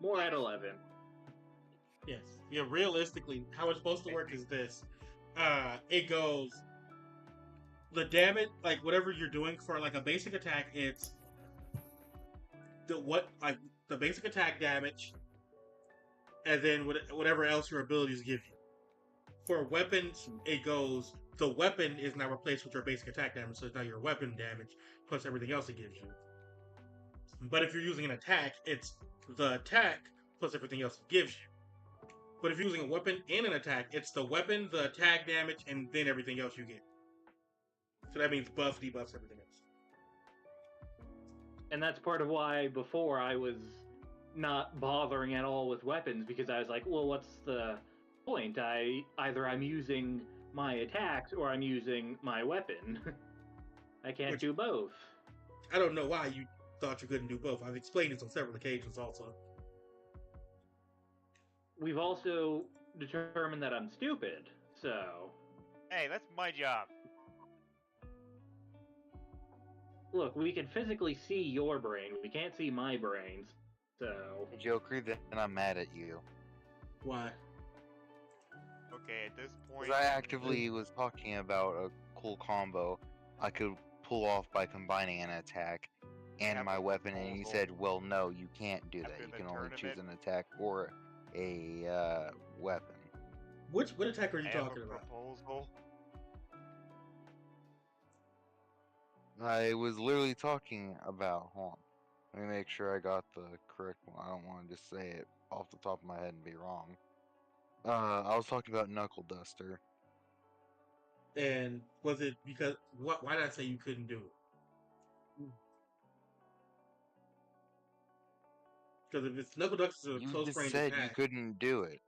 More at 11. Yes. Yeah, realistically, how it's supposed to work is this. It goes the damage, like whatever you're doing for like a basic attack, it's the basic attack damage, and then whatever else your abilities give you. For weapons, it goes the weapon is now replaced with your basic attack damage, so it's now your weapon damage plus everything else it gives you. But if you're using an attack, it's the attack plus everything else it gives you. But if you're using a weapon and an attack, it's the weapon, the attack damage, and then everything else you get. So that means buff, debuffs, everything else. And that's part of why before I was not bothering at all with weapons, because I was like, well, what's the point? I'm using my attacks or I'm using my weapon. I can't do both. I don't know why you thought you couldn't do both. I've explained this on several occasions also. We've also determined that I'm stupid, so... Hey, that's my job. Look, we can physically see your brain. We can't see my brains, so... Joker, then I'm mad at you. Why? Okay, at this point... Because I actively was talking about a cool combo I could pull off by combining an attack and my weapon, and you said, well, no, you can't do that. You can only choose an attack or a weapon. What attack are you talking about? Proposal. I was literally talking about, hold on, let me make sure I got the correct one. I don't want to just say it off the top of my head and be wrong. I was talking about Knuckle Duster. And was it because, why did I say you couldn't do it? Because if it's Knuckle Duster, it's a close range attack. You just said you couldn't do it.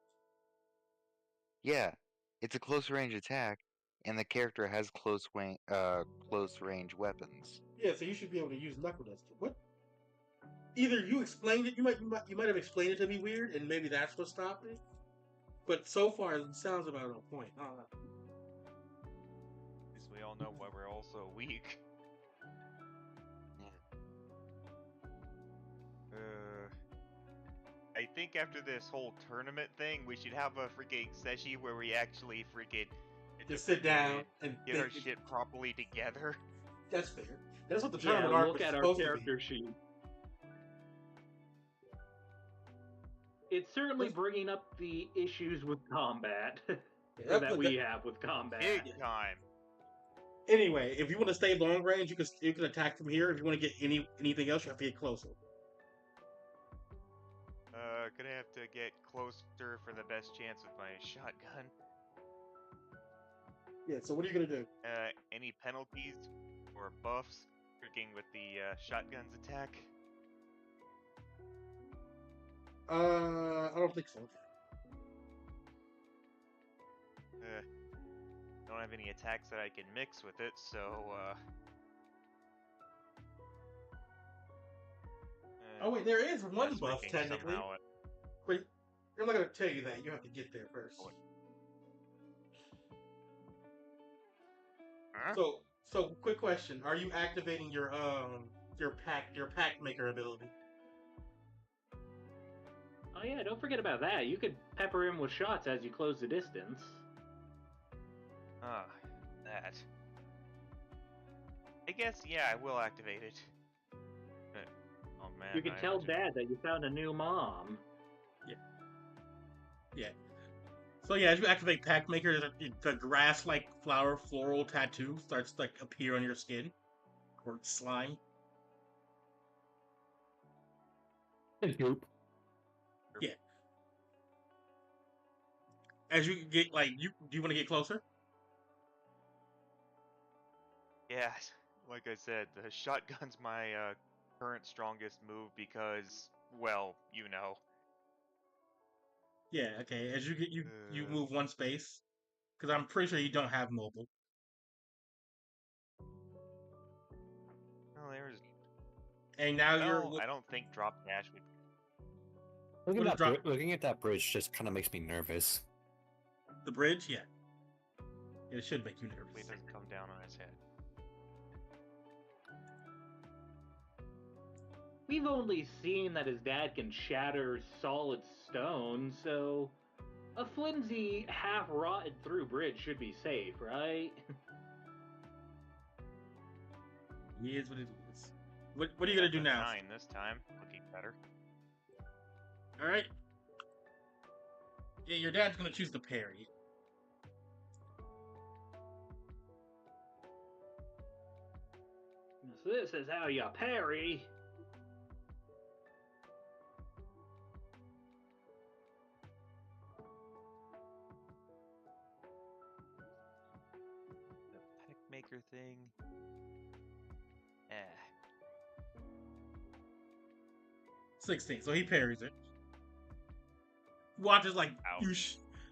Yeah, it's a close range attack, and the character has close range weapons. Yeah, so you should be able to use Knuckle Duster. What? Either you explained it, you might have explained it to me weird, and maybe that's what stopped it. But so far, it sounds about on point. Because we all know why we're all so weak. I think after this whole tournament thing, we should have a freaking session where we actually freaking just sit down and get our shit properly together. That's fair. That's what the tournament arc was supposed to be. Look at our character sheet. It's certainly bringing up the issues with combat that we have with combat. Big time. Anyway, if you want to stay long range, you can attack from here. If you want to get anything else, you have to get closer. Gonna have to get closer for the best chance with my shotgun. Yeah, so what are you gonna do? Any penalties or buffs freaking with the shotgun's attack? I don't think so. Don't have any attacks that I can mix with it, so oh wait, there is one buff technically. Wait, I'm not gonna tell you that. You have to get there first. Huh? So quick question: are you activating your pack maker ability? Oh yeah, don't forget about that. You could pepper him with shots as you close the distance. Ah, that. I guess, yeah, I will activate it. Oh man. You can tell Dad that you found a new mom. Yeah. So yeah, as you activate Pack Maker, the grass-like floral tattoo starts to appear on your skin, or slime. And goop. Yeah. As you get do you want to get closer? Yeah, like I said, the shotgun's my current strongest move because, well, you know. Yeah. Okay. As you get you move one space, because I'm pretty sure you don't have mobile. Oh, there's. And now I don't think drop dash would. Looking at that bridge just kind of makes me nervous. The bridge, yeah. It should make you nervous. Hopefully it doesn't come down on his head. we've only seen that his dad can shatter solid stone, so a flimsy, half-rotted through bridge should be safe, right? It is what it is. What are you gonna do now? 9 this time. Looking better. All right. Yeah, your dad's gonna choose the parry. So this is how you parry. The pick maker thing. 16. So he parries it. Watches like Ow.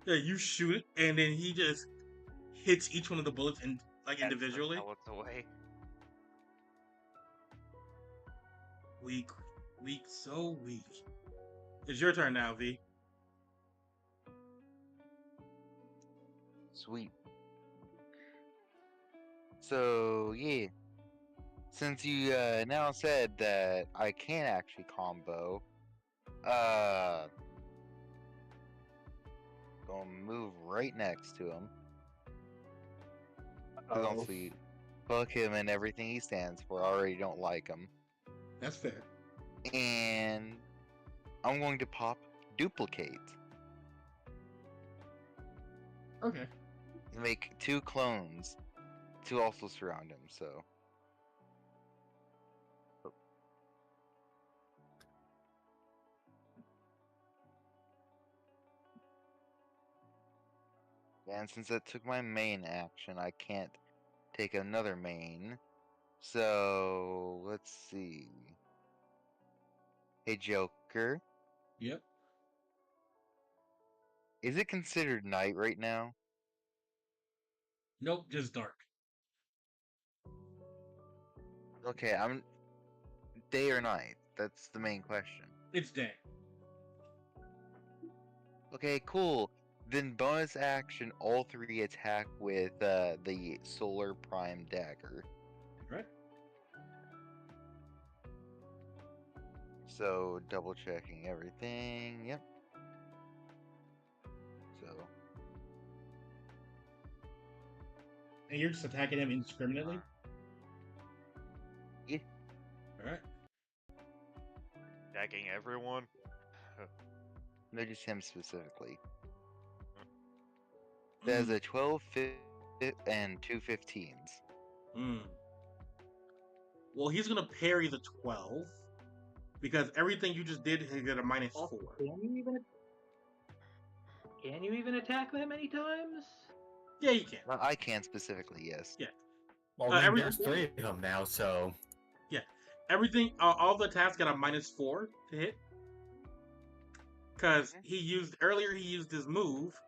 you shoot it, and then he just hits each one of the bullets individually. Pellets away. Weak, so weak. It's your turn now, V. Sweet. So, yeah. Since you now said that I can actually combo, gonna move right next to him. Because honestly, fuck him and everything he stands for. I already don't like him. That's fair. And I'm going to pop duplicate. Okay. Make 2 clones to also surround him, so. And since that took my main action, I can't take another main. So, let's see. Hey, Joker. Yep. Is it considered night right now? Nope, just dark. Okay, I'm... Day or night? That's the main question. It's day. Okay, cool. Then bonus action, all 3 attack with the Solar Prime Dagger. Right. So, double checking everything. Yep. So. And you're just attacking him indiscriminately? Yeah. Alright. Attacking everyone. No, just him specifically. There's a 12, and 2 15s. Well, he's gonna parry the 12 because everything you just did, he got a -4. Can you even attack that many times? Yeah, you can. I can specifically, yes. Yeah. Well, there's 3 of them now, so. Yeah. Everything, all the attacks got a -4 to hit. Because he used his move,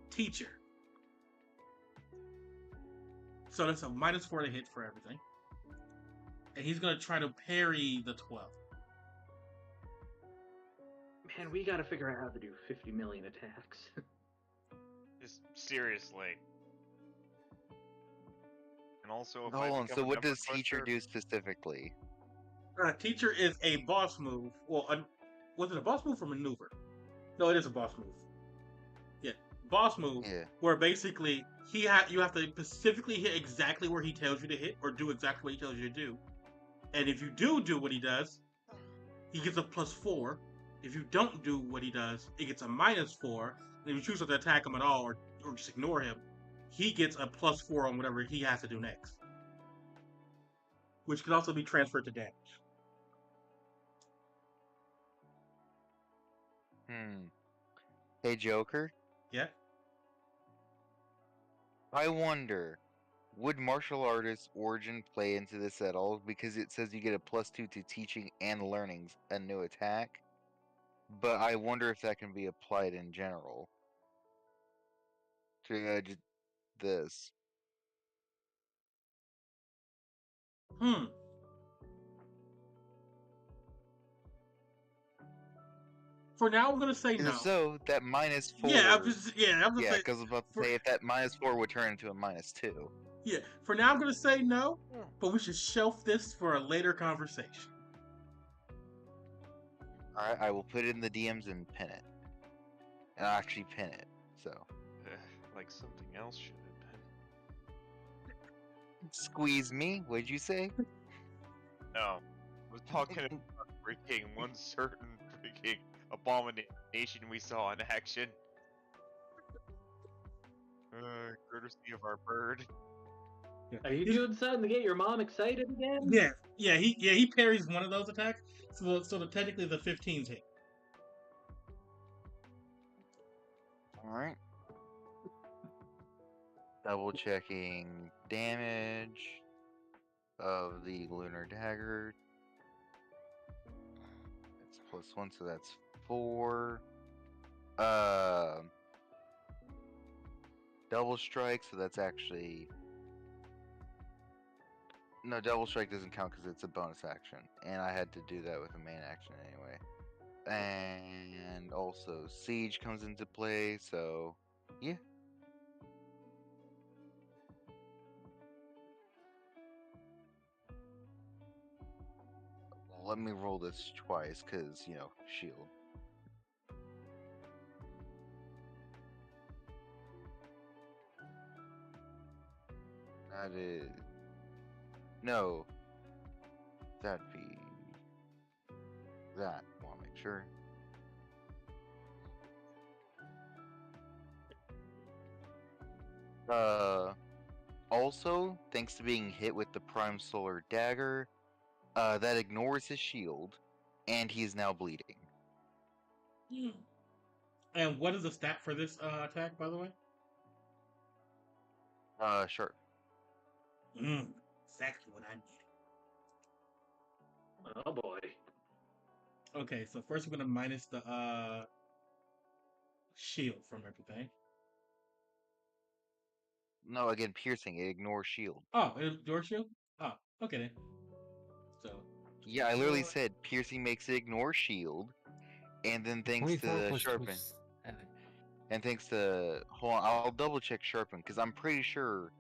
Teacher. So that's a -4 to hit for everything. And he's going to try to parry the 12. Man, we gotta figure out how to do 50 million attacks. Just seriously. And also, if Hold I on, become so a what number does Teacher cruncher- do specifically? Teacher is a boss move. Well, was it a boss move or maneuver? No, it is a boss move. Yeah, boss move. Yeah. Where basically you have to specifically hit exactly where he tells you to hit, or do exactly what he tells you to do. And if you do what he does, he gets a +4. If you don't do what he does, it gets a -4. And if you choose not to attack him at all, or just ignore him, he gets a +4 on whatever he has to do next, which can also be transferred to damage. Hey, Joker? Yeah? I wonder, would martial artist origin play into this at all? Because it says you get a +2 to teaching and learning a new attack. But I wonder if that can be applied in general. To just this. For now, I'm gonna say no. If so, that -4. Yeah, I'm just because I was about to say if that -4 would turn into a -2. Yeah, for now I'm gonna say no, but we should shelf this for a later conversation. Alright, I will put it in the DMs and pin it. And I'll actually pin it, so. Like something else should have Squeeze me, what'd you say? been. No. I was talking about freaking one certain freaking abomination we saw in action. Courtesy of our bird. Are you doing something to get your mom excited again? Yeah. He parries one of those attacks. So technically the 15's hit. Alright. Double checking damage of the lunar dagger. That's +1, so that's 4. Double strike, so that's actually... No, double strike doesn't count because it's a bonus action. And I had to do that with a main action anyway. And also siege comes into play, so yeah. Let me roll this twice, because, you know, shield. That is... No. That'd be... That. I want to make sure. Also, thanks to being hit with the Prime Solar Dagger, that ignores his shield, and he's now bleeding. And what is the stat for this attack, by the way? Sure. Exactly what I need. Oh boy. Okay, so first we're gonna minus the shield from everything. No, again, piercing. It ignores shield. Oh, your shield? Oh, okay then. So. Yeah, I literally said piercing makes it ignore shield, and then thanks to sharpen. And thanks to... Hold on, I'll double check sharpen, because I'm pretty sure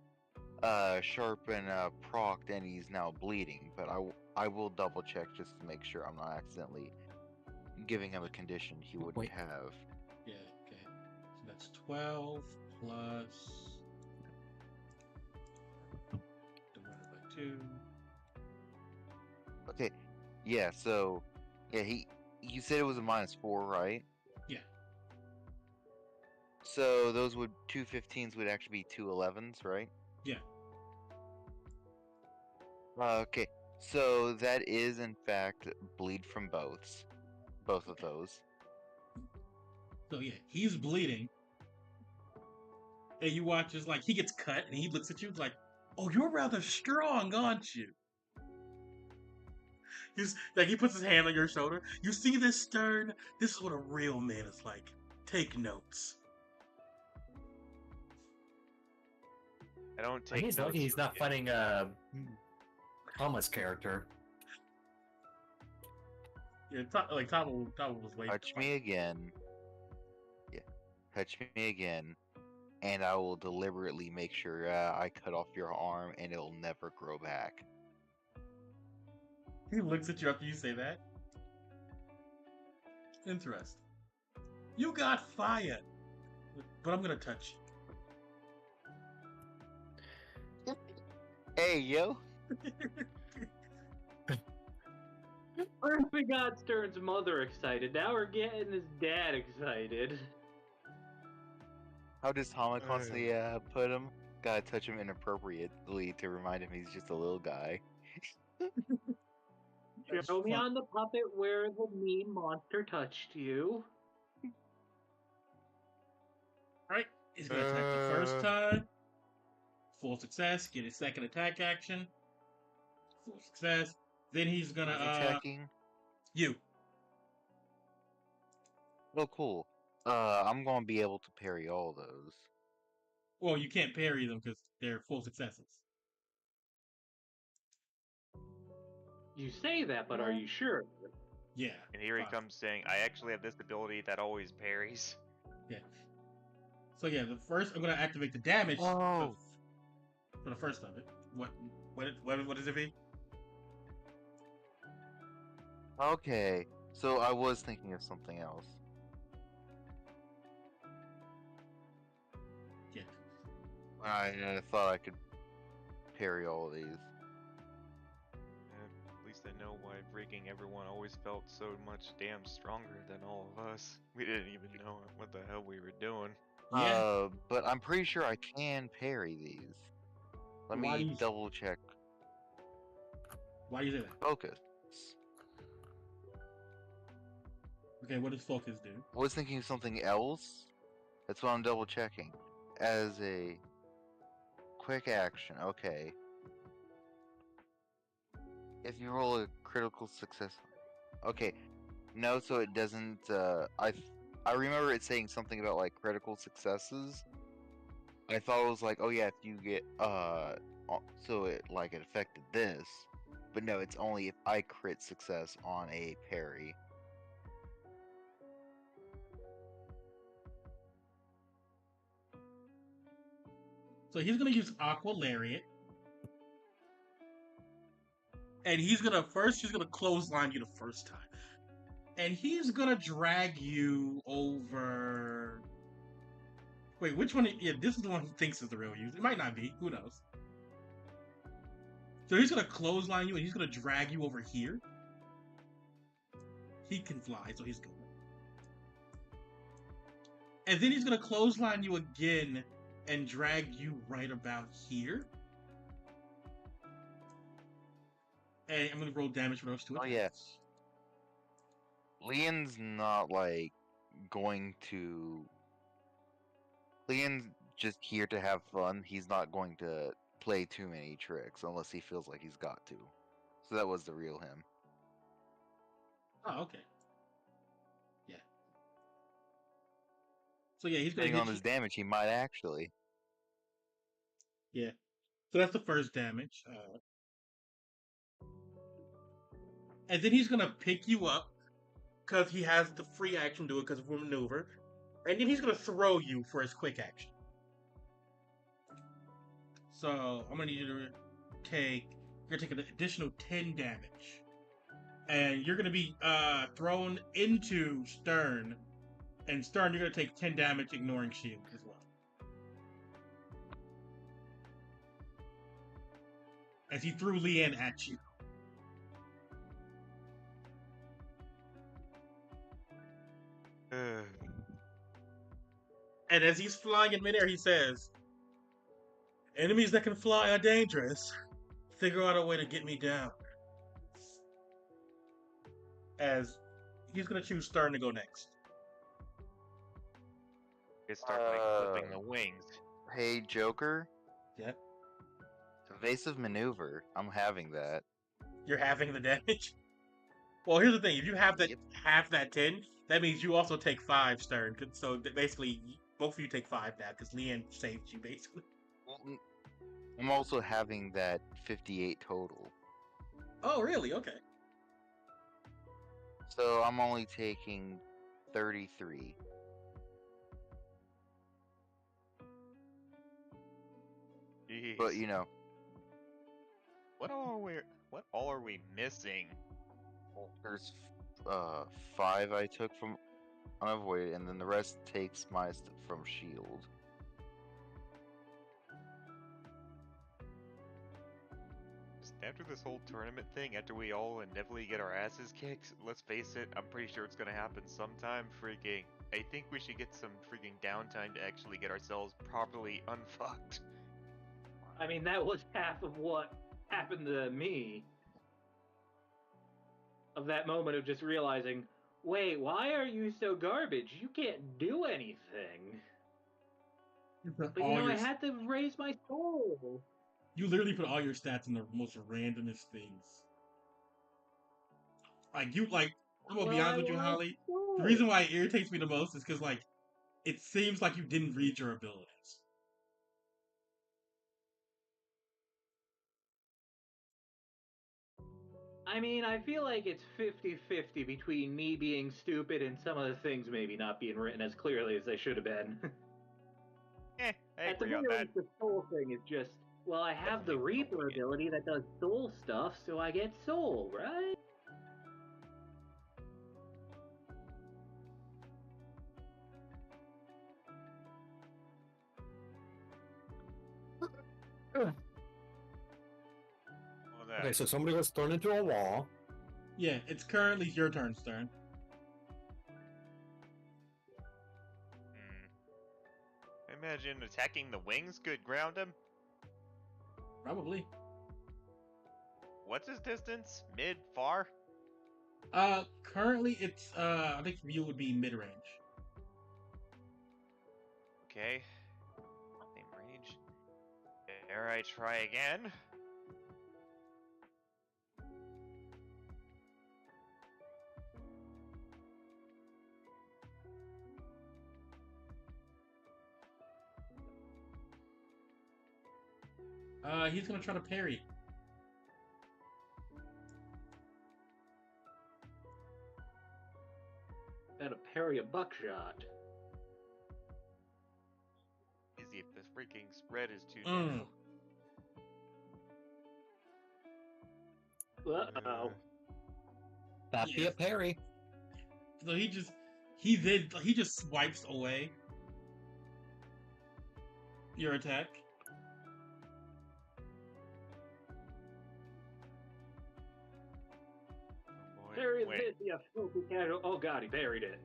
sharpen procced and he's now bleeding, but I will double check just to make sure I'm not accidentally giving him a condition he wouldn't have. Yeah, okay. So that's 12 plus... divided by 2. Okay, yeah, so... Yeah, you said it was a -4, right? Yeah. So those 2 15s would actually be 2 11s, right? Yeah. Okay, so that is in fact bleed from both of those. So yeah, he's bleeding, and you watch as like he gets cut, and he looks at you like, "Oh, you're rather strong, aren't you?" He's like he puts his hand on your shoulder. You see this stern? This is what a real man is like. Take notes. I don't take He's notes lucky he's from not you. fighting Thomas' character. Yeah, Tabo was way. Touch me again. Yeah, touch me again, and I will deliberately make sure I cut off your arm, and it'll never grow back. He looks at you after you say that. Interesting. You got fire, but I'm gonna touch you. Hey, yo! First we got Stern's mother excited, now we're getting his dad excited. How does Hama constantly put him? Gotta touch him inappropriately to remind him he's just a little guy. Show me on the puppet where the mean monster touched you. Alright, he's gonna attack the first time. Full success, get his second attack action. Full success. Then he's gonna attacking you. Oh, cool. I'm gonna be able to parry all those. Well, you can't parry them because they're full successes. You say that, but are you sure? Yeah. And here he fine. comes saying, I actually have this ability that always parries. Yeah. So yeah, the first I'm gonna activate the damage Oh. for the first of it. What does it be? Okay. So I was thinking of something else. Yeah. I thought I could parry all of these. At least I know why freaking everyone always felt so much damn stronger than all of us. We didn't even know what the hell we were doing. Yeah. But I'm pretty sure I can parry these. Let Why do me you- double check. Why do you say that? Focus. Okay, what does focus do? I was thinking of something else. That's what I'm double checking. As a quick action, okay. If you roll a critical success, okay. No, so it doesn't. I remember it saying something about like critical successes. I thought it was like, oh yeah, if you get so it like it affected this, but no, it's only if I crit success on a parry. So he's gonna use Aqua Lariat. And he's gonna clothesline you the first time. And he's gonna drag you over. Wait, which one? Yeah, this is the one he thinks is the real use. It might not be. Who knows? So he's gonna clothesline you and he's gonna drag you over here. He can fly, so he's good. And then he's gonna clothesline you again and drag you right about here. And I'm gonna roll damage for those two attacks. Oh yeah. Leon's not like going to. Leon's just here to have fun. He's not going to play too many tricks unless he feels like he's got to. So that was the real him. Oh, okay. Yeah. So yeah, he's gonna Depending hit on you. his damage, he might actually. Yeah. So that's the first damage. And then he's gonna pick you up because he has the free action to do it because of a maneuver. And then he's gonna throw you for his quick action. So I'm gonna need you to take. You're gonna take an additional 10 damage, and you're gonna be thrown into Stern. And Stern, you're gonna take 10 damage, ignoring shield as well. As he threw Leanne at you. And as he's flying in midair, he says, "Enemies that can fly are dangerous. Figure out a way to get me down." As he's gonna choose Stern to go next. Just start like flipping the wings. Hey, Joker. Yep. Evasive maneuver. I'm having that. You're halving the damage. Well, here's the thing: if you have that half that 10, that means you also take 5, Stern. So basically, both of you take 5 now because Leanne saved you, basically. I'm also having that 58 total. Oh, really? Okay. So I'm only taking 33. Jeez. But you know, What all are we missing? there's 5 I took from unavoided, and then the rest takes my stuff from shield. Just after this whole tournament thing, after we all inevitably get our asses kicked, let's face it, I'm pretty sure it's gonna happen sometime. Freaking, I think we should get some freaking downtime to actually get ourselves properly unfucked. I mean, that was half of what happened to me. Of that moment of just realizing, wait, why are you so garbage? You can't do anything. But you know, I had to raise my soul. You literally put all your stats in the most randomest things. I'm gonna be honest with you, Holly. The reason why it irritates me the most is because, like, it seems like you didn't read your abilities. I mean, I feel like it's 50-50 between me being stupid and some of the things maybe not being written as clearly as they should have been. I At the agree on very that. least, the soul thing is just, well, I have the Definitely Reaper probably it. ability that does soul stuff, so I get soul, right? Okay, so somebody was thrown into a wall. Yeah, it's currently your turn, Stern. I imagine attacking the wings could ground him. Probably. What's his distance? Mid? Far? Currently it's I think for you would be mid range. Okay. Same range. Dare I try again? He's gonna try to parry. Gotta parry a buckshot. Easy if the freaking spread is too Mm. narrow. Uh-oh. That'd be a parry. So he just swipes away your attack. Oh boy. Parry Wait. this, you filthy casual. Oh god, he parried it.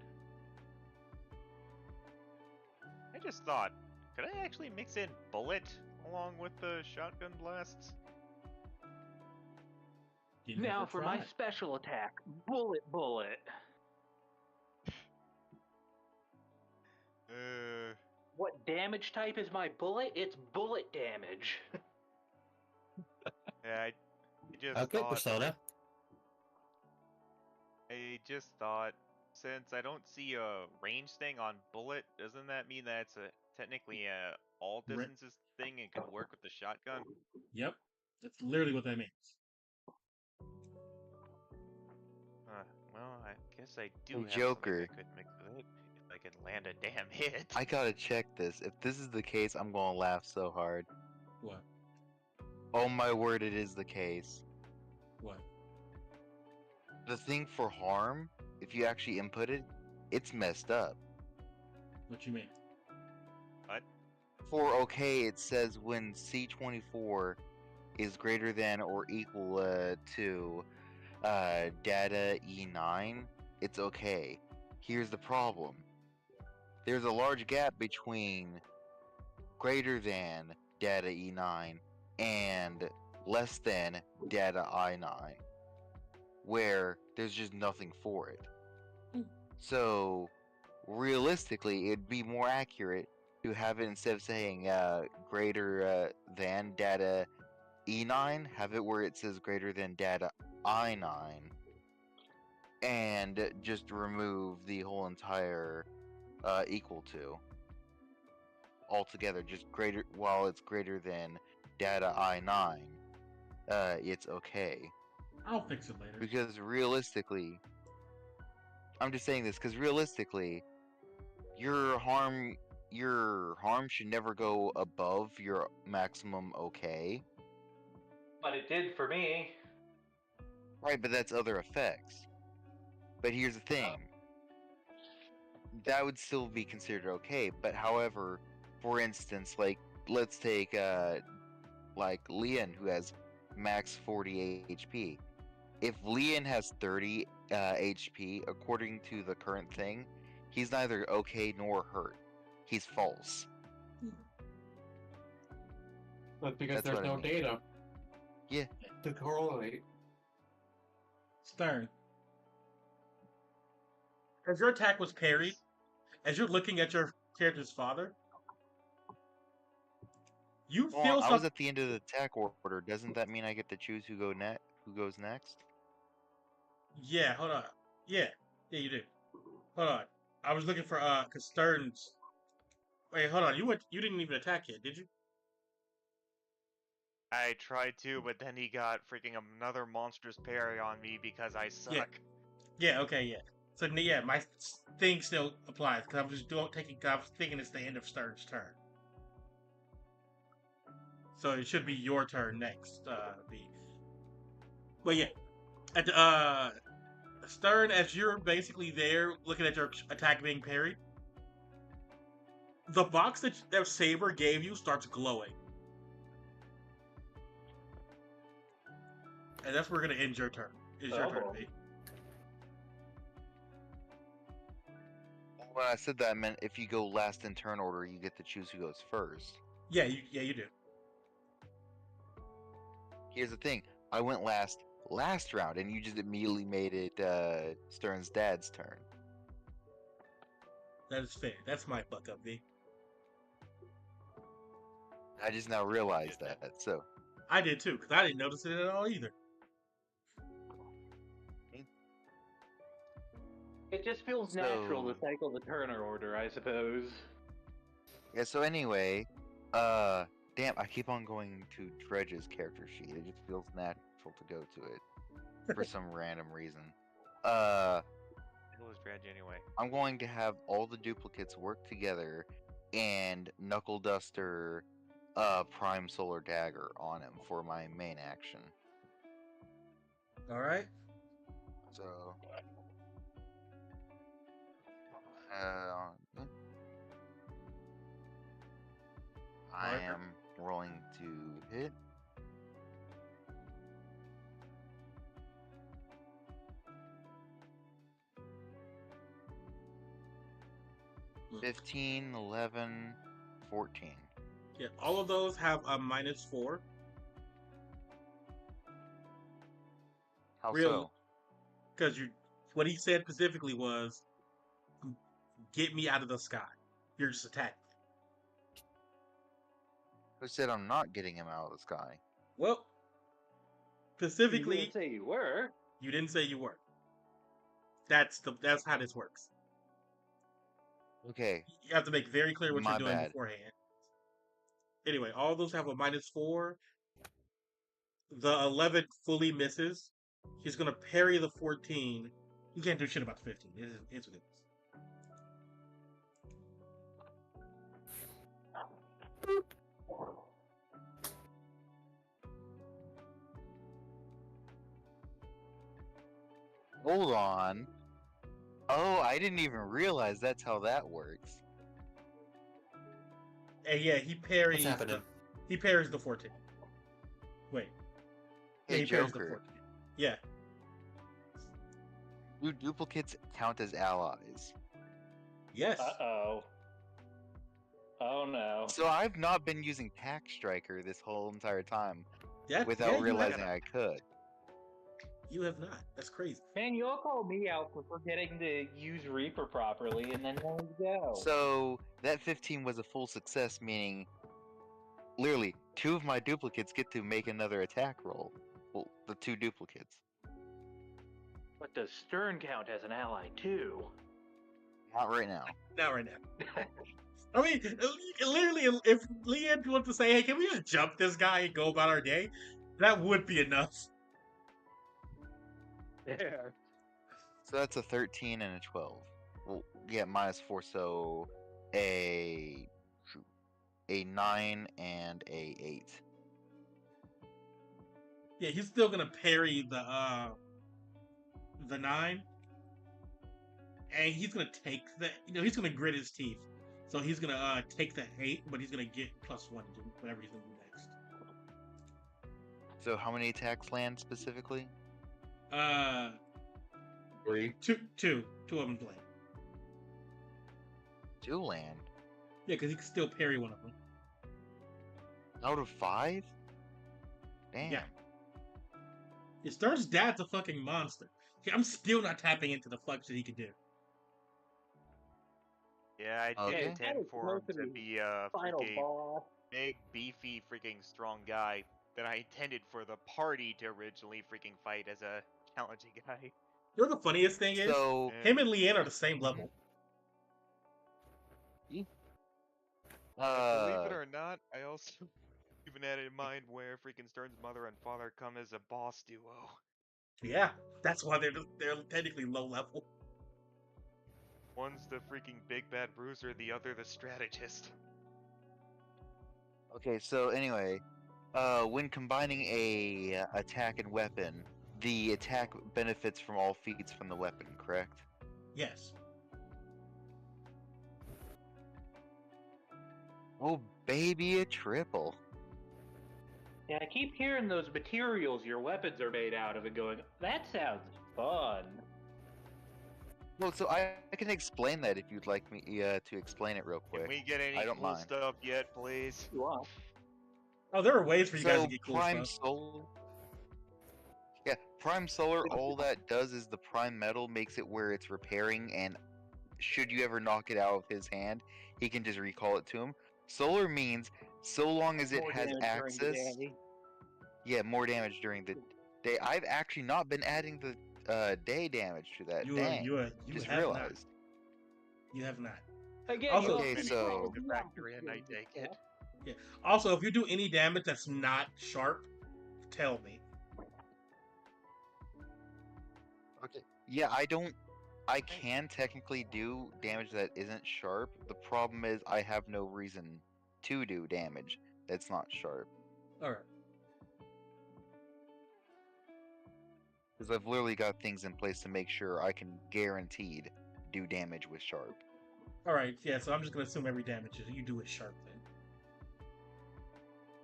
I just thought, could I actually mix in bullet along with the shotgun blasts? Didn't Now ever for try my it. special attack, bullet. What damage type is my bullet? It's bullet damage. Yeah, I just Okay, thought. Persona. I just thought, since I don't see a range thing on bullet, doesn't that mean that it's technically a all Ra- distances thing and can work with the shotgun? Yep, that's literally what that means. Well, I guess I do Hey, have Joker. something I could mix with it if I can land a damn hit. I gotta check this. If this is the case, I'm gonna laugh so hard. What? Oh my word, it is the case. What? The thing for harm, if you actually input it, it's messed up. What you mean? What? For okay, it says when C24 is greater than or equal to data E9, it's okay. Here's the problem. There's a large gap between greater than data E9 and less than data I9, where there's just nothing for it. So, realistically, it'd be more accurate to have it, instead of saying greater than data E9, have it where it says greater than data I9, and just remove the whole entire equal to altogether. Just greater, while it's greater than data I9, it's okay. I'll fix it later. Because realistically, I'm just saying this because realistically, your harm should never go above your maximum okay. But it did for me. Right, but that's other effects. But here's the thing. That would still be considered okay, but however, for instance, like let's take like Leon, who has max 40 HP. If Leon has 30 HP, according to the current thing, he's neither okay nor hurt. He's false. That's because That's there's what I no mean. data. Yeah. To correlate. Stern. As your attack was parried, as you're looking at your character's father, you Well, feel I was something. at the end of the attack order. Doesn't that mean I get to choose who goes next? Yeah, hold on. Yeah, you do. Hold on. I was looking for cause Stern's. Wait, hold on. You didn't even attack yet, did you? I tried to, but then he got freaking another monstrous parry on me because I suck. Yeah. Yeah. Okay. Yeah. So yeah, my thing still applies because I was just I was thinking it's the end of Stern's turn. So it should be your turn next. But yeah, at Stern, as you're basically there looking at your attack being parried, the box that Saber gave you starts glowing. And that's where we're gonna end your turn. It's your turn, boy. V. When I said that, I meant if you go last in turn order, you get to choose who goes first. Yeah, you do. Here's the thing: I went last round, and you just immediately made it Stern's dad's turn. That is fair. That's my fuck up, V. I just now realized that. So I did too, because I didn't notice it at all either. It just feels natural to So- cycle the turner order, I suppose. yeah. So anyway, damn, I keep on going to Dredge's character sheet. It just feels natural to go to it for some random reason. It was Dredge anyway. I'm going to have all the duplicates work together and Knuckle Duster Prime Solar Dagger on him for my main action. All right. So I Marker. am rolling to hit. Hmm. 15, 11, 14. Yeah, all of those have a -4. How Real- so? Because what he said specifically was, "Get me out of the sky." You're just attacking. Who said I'm not getting him out of the sky? Well, You specifically, didn't say you were. you didn't say you were. That's how this works. Okay, You have to make very clear what My you're doing bad. beforehand. Anyway, all those have a -4. The 11 fully misses. He's gonna parry the 14. You can't do shit about the 15. It's what it is. hold on. Oh, I didn't even realize that's how that works. And yeah, he parries. What's happening? He parries the 14. Wait. Yeah, Hey, he parries the Joker, 14. Yeah. do duplicates count as allies? Yes. Uh-oh. Oh no. So I've not been using Tack Striker this whole entire time Yeah, without yeah, realizing I could. You have not. That's crazy. Man, you all call me out for forgetting to use Reaper properly, and then there you go. So that 15 was a full success, meaning literally 2 of my duplicates get to make another attack roll. Well, the 2 duplicates. But does Stern count as an ally too? Not right now. Not right now. I mean, literally, if Leanne wants to say, "Hey, can we just jump this guy and go about our day?" That would be enough. There. So that's a 13 and a 12. Well, yeah, -4, so a 9 and a 8. Yeah, he's still gonna parry the 9, and he's gonna take the. He's gonna grit his teeth. So he's gonna take the 8, but he's gonna get +1 to whatever he's gonna do next. So how many attacks land specifically? 3. Two of them play. 2 land. Yeah, because he can still parry one of them. Out of 5? Damn. Yeah. Yeah, Stern's dad's a fucking monster. I'm still not tapping into the flex that he could do. Yeah, I Okay. did intend for him Close to to the be a Final freaking boss. big, beefy, freaking strong guy that I intended for the party to originally freaking fight as a challenging guy. You know what the funniest thing is? So Him and Leanne are the same level. Believe it or not, I also even had in mind where freaking Stern's mother and father come as a boss duo. Yeah, that's why they're technically low level. One's the freaking big bad bruiser, the other the strategist. okay, so anyway, when combining a attack and weapon, the attack benefits from all feats from the weapon, correct? Yes. Oh, baby, a triple. Yeah, I keep hearing those materials your weapons are made out of and going, that sounds fun. Well, so I can explain that if you'd like me to explain it real quick. Can we get any I don't cool mind. stuff yet, please? You are. Oh, there are ways for you guys So to get cool Prime stuff. Solar. Yeah, Prime Solar, all that does is the Prime Metal makes it where it's repairing, and should you ever knock it out of his hand, he can just recall it to him. Solar means so long as it More has damage during the access. day. Yeah, more damage during the day. I've actually not been adding the day damage to that. Dang, You just have realized. not. You have not. Again, Also- you Okay, have to so- be The factory, and I take it. Also, if you do any damage that's not sharp, tell me. Okay. Yeah, I can technically do damage that isn't sharp. The problem is I have no reason to do damage that's not sharp. Alright. Because I've literally got things in place to make sure I can guaranteed do damage with sharp. Alright, yeah, so I'm just gonna assume every damage you do is sharp then.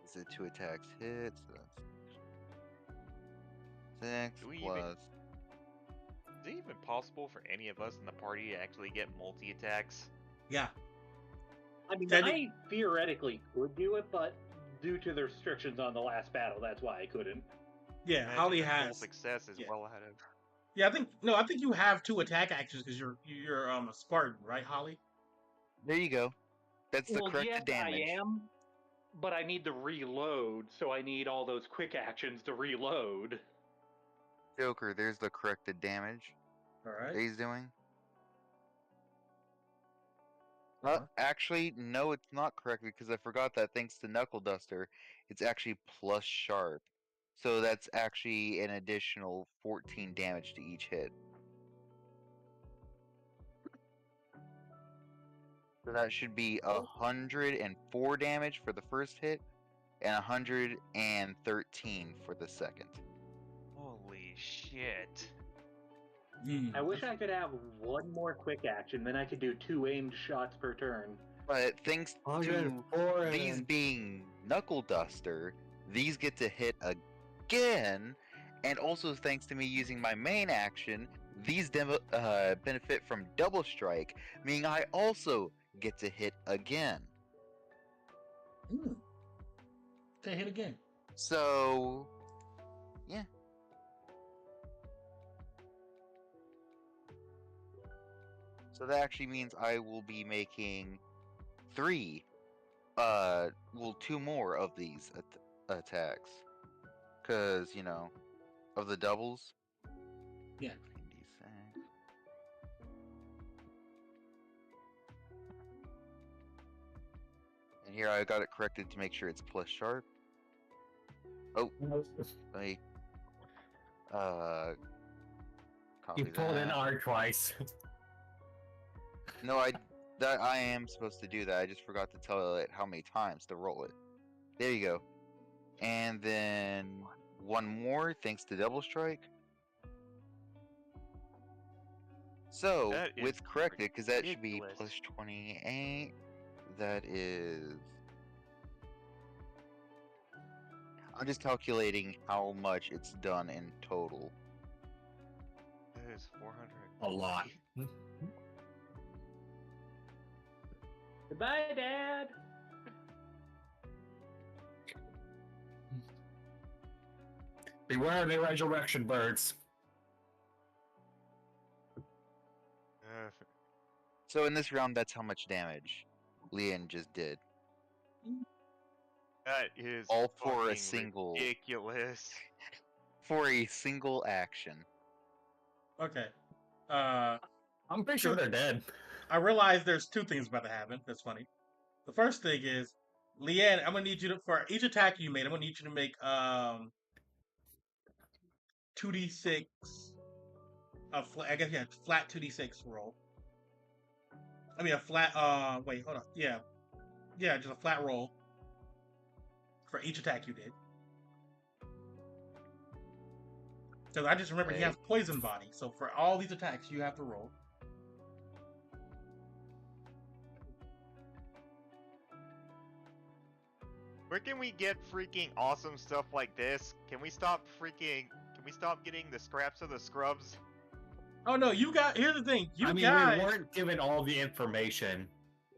Is it 2 attacks hit? So that's 6 Do we plus. Is it even possible for any of us in the party to actually get multi-attacks? Yeah. I mean, That- I theoretically could do it, but due to the restrictions on the last battle, that's why I couldn't. Yeah, Imagine Holly if full has. success is yeah. well ahead of. Yeah, I think you have 2 attack actions because you're a Spartan, right, Holly? There you go. That's the Well, corrected yes, damage. I am, but I need to reload, so I need all those quick actions to reload. Joker, there's the corrected damage that Alright. he's doing. Uh-huh. Actually, no, it's not correct because I forgot that thanks to Knuckle Duster, it's actually plus sharp. So that's actually an additional 14 damage to each hit. So that should be 104 damage for the first hit and 113 for the second. Holy shit! Mm. I wish I could have one more quick action, then I could do 2 aimed shots per turn. But thanks to 104 these and being Knuckle Duster, these get to hit again, and also thanks to me using my main action, these benefit from Double Strike, meaning I also get to hit again. Mm. Okay, hit again. So, yeah. So that actually means I will be making 2 more of these attacks. Because, you know, of the doubles. Yeah. And here I got it corrected to make sure it's plus sharp. Oh, let me copy you pulled in that. R twice. No, I am supposed to do that. I just forgot to tell it how many times to roll it. There you go. And then 1 more thanks to Double Strike. So, That is with corrected, because that should be ridiculous. plus 28. That is... I'm just calculating how much it's done in total. That is 400. A lot. Goodbye, Dad! Beware the resurrection birds. So in this round, that's how much damage Leon just did. That is All for a fucking single... ridiculous. For a single action. Okay. I'm pretty sure they're dead. I realize there's 2 things about to happen. That's funny. The first thing is, Leanne, I'm gonna need you to, for each attack you made, I'm gonna need you to make 2d6 flat 2d6 roll. I mean a flat wait, hold on. Yeah, just a flat roll for each attack you did. Because I just remember he has poison body, so for all these attacks you have to roll. Where can we get freaking awesome stuff like this? Can we stop getting the scraps of the scrubs? Oh no, here's the thing. I mean, guys, we weren't given all the information.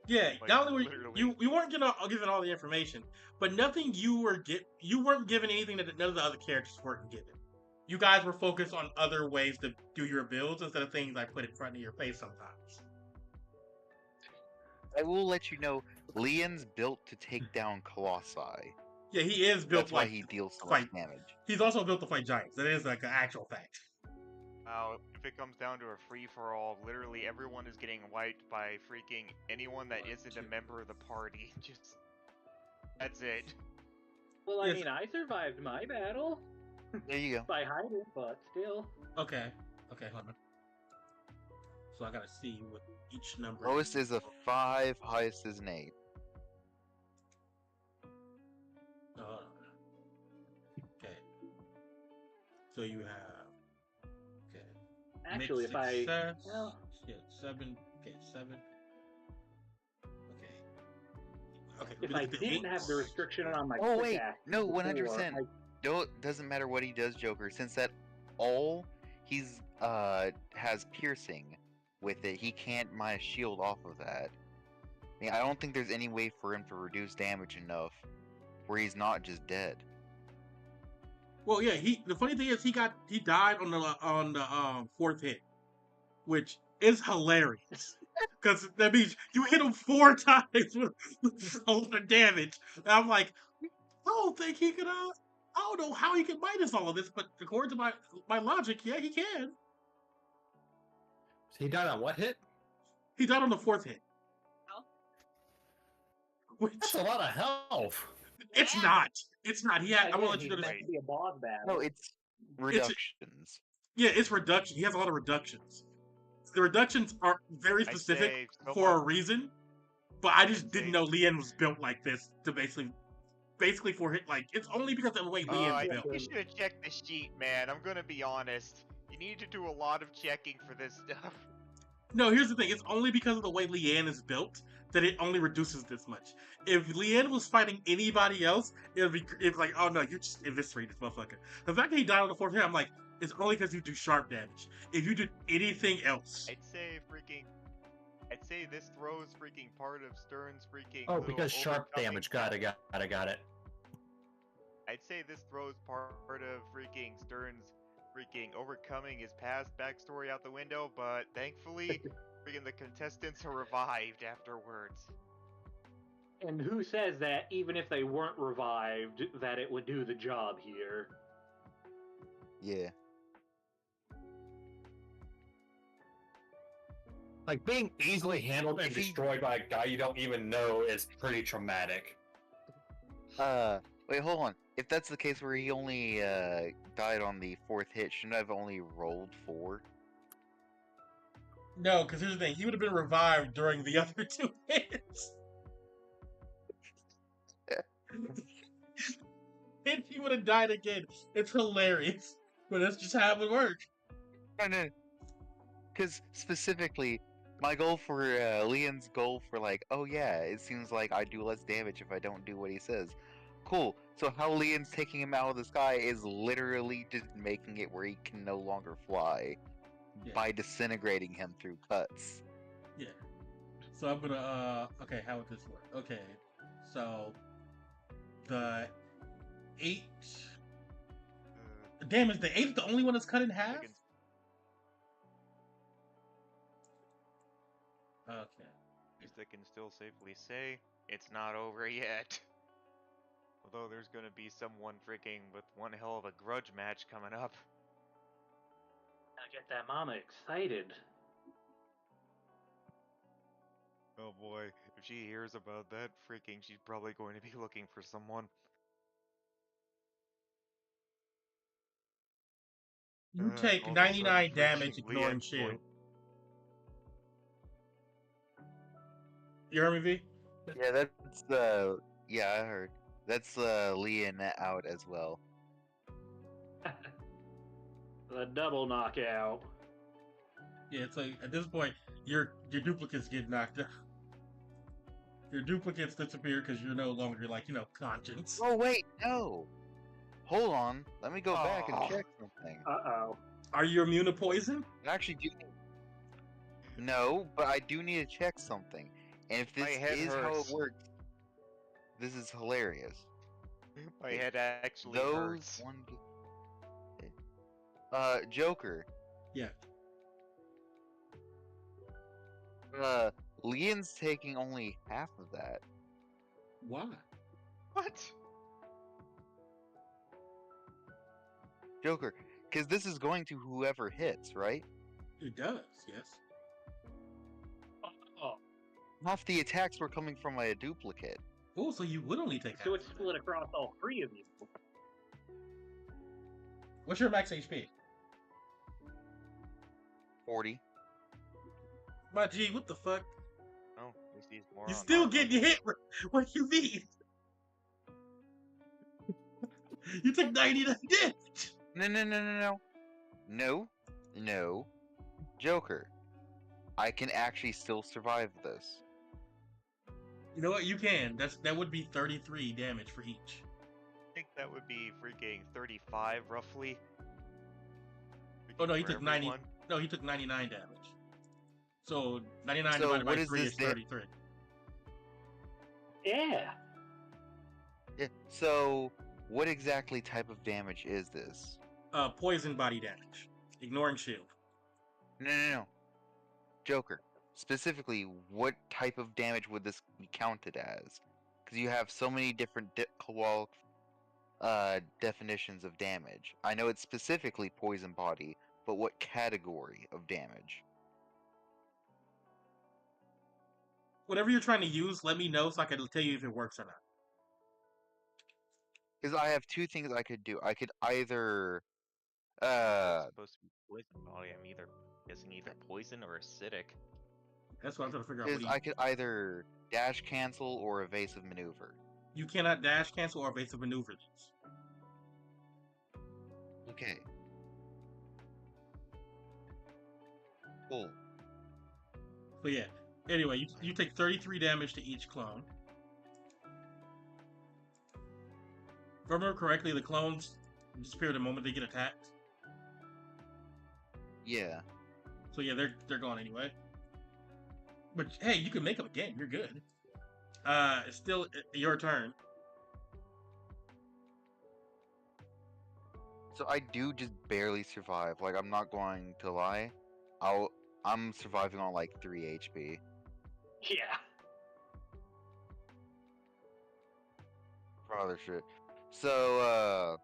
yeah, Like, not only literally. you weren't given all the information, but nothing you weren't given anything that none of the other characters weren't given. You guys were focused on other ways to do your builds instead of things I put in front of your face sometimes. I will let you know, Leon's built to take down Colossi. Yeah, he is built That's why like he deals so fight. much damage. He's also built to fight giants. That is like an actual fact. If it comes down to a free-for-all, literally everyone is getting wiped by freaking anyone that isn't a member of the party. Just... That's it. Well, I Yes. mean, I survived my battle There you go. by hiding, but still. Okay, hold on. So I gotta see what each number. Lowest is a 5, highest is an 8. Okay. So you have. Okay. Actually, Mixed if I. success. Well, Yeah, 7. Okay, 7. Okay. if I didn't have the restriction on my Oh quick wait, act no, before, 100%. Doesn't matter what he does, Joker. Since that all he's has piercing with it, he can't mine a shield off of that. I mean, I don't think there's any way for him to reduce damage enough where he's not just dead. Well, yeah. The funny thing is, he died on the fourth hit, which is hilarious. Because that means you hit him 4 times with a lot of damage. And I'm like, I don't think he could. I don't know how he can minus all of this, but according to my logic, yeah, he can. He died on what hit? He died on the 4th hit. Which That's a lot of health. it's not. It's not. He had. I again, want to let you know he's this. meant to be a boss battle. No, it's reductions. Yeah, it's reduction. He has a lot of reductions. The reductions are very I'd specific say for a someone- reason, but I just I'd didn't say- know Leanne was built like this to basically for hit. Like it's only because of the way I Leanne's think built. you should have checked the sheet, man. I'm gonna be honest. You need to do a lot of checking for this stuff. No, here's the thing. It's only because of the way Leanne is built that it only reduces this much. If Leanne was fighting anybody else, it's like, oh no, you just eviscerate this motherfucker. The fact that he died on the 4th hit, I'm like, it's only because you do sharp damage. If you did anything else, I'd say this throws freaking part of Stern's freaking. Oh, little because sharp overcoming- damage. Got it. I'd say this throws part of freaking Stern's freaking overcoming his past backstory out the window, but thankfully, freaking the contestants are revived afterwards. And who says that even if they weren't revived, that it would do the job here? Yeah. Like being easily handled and destroyed by a guy you don't even know is pretty traumatic. Wait, hold on. If that's the case where he only died on the 4th hit, shouldn't I have only rolled 4? no, because here's the thing. He would have been revived during the other 2 hits. And he would have died again. It's hilarious. But that's just how it would work. No. Because specifically, my goal for Leon's goal for like, oh yeah, it seems like I do less damage if I don't do what he says. Cool. So how Leon's taking him out of the sky is literally just making it where he can no longer fly by disintegrating him through cuts. Yeah. So I'm gonna okay, how would this work? Okay. So the 8 damn, is the 8 the only one that's cut in half? Freaking- Okay. Least I can still safely say it's not over yet. Although there's gonna be someone freaking with one hell of a grudge match coming up. I get that mama excited. Oh boy, if she hears about that, freaking, she's probably going to be looking for someone. You take all of a sudden, 99 damage freaking ignoring Leon's shield. going- You heard me, V? Yeah, that's yeah, I heard. That's Leon out as well. The double knockout. Yeah, it's like at this point your duplicates get knocked out. Your duplicates disappear because you're no longer like conscience. Oh wait, no. Hold on. Let me go back and Oh. check something. Uh-oh. Are you immune to poison? I actually do. No, but I do need to check something. And if My this head is how it hurts. works, this is hilarious. My head actually Those hurts. Joker. Yeah. Leon's taking only half of that. Why? What? Joker, because this is going to whoever hits, right? It does. Yes. Oh. Half the attacks were coming from a duplicate. Oh, so you would only take. So half it's of split across all three of you. that. What's your max HP? 40. My G, what the fuck? Oh, at least he's more You on still armor. getting hit? What do you mean? You took 99 damage. No. Joker, I can actually still survive this. You know what? You can. That would be 33 damage for each. I think that would be freaking 35 roughly. Oh no, he For took 90. everyone. No, he took 99 damage. So 99 So divided what by is 3 this is 33. Yeah. Yeah, so, what exactly type of damage is this? Poison body damage. Ignoring shield. No. Joker, specifically, what type of damage would this be counted as? Because you have so many different definitions of damage. I know it's specifically poison body, but what category of damage? Whatever you're trying to use, let me know so I can tell you if it works or not. Because I have two things I could do. I could either It's supposed to be poison body. I'm guessing either poison or acidic. That's what I'm trying to figure out. Because What I could either dash cancel or evasive maneuver. you cannot dash, cancel, or evasive maneuver these. Okay. Cool. So yeah. Anyway, you take 33 damage to each clone. If I remember correctly, the clones disappear the moment they get attacked. Yeah. So yeah, they're gone anyway. But hey, you can make them again. You're good. It's still your turn. So I do just barely survive. Like, I'm not going to lie. I'm surviving on like 3 HP. Yeah. Father shit. So,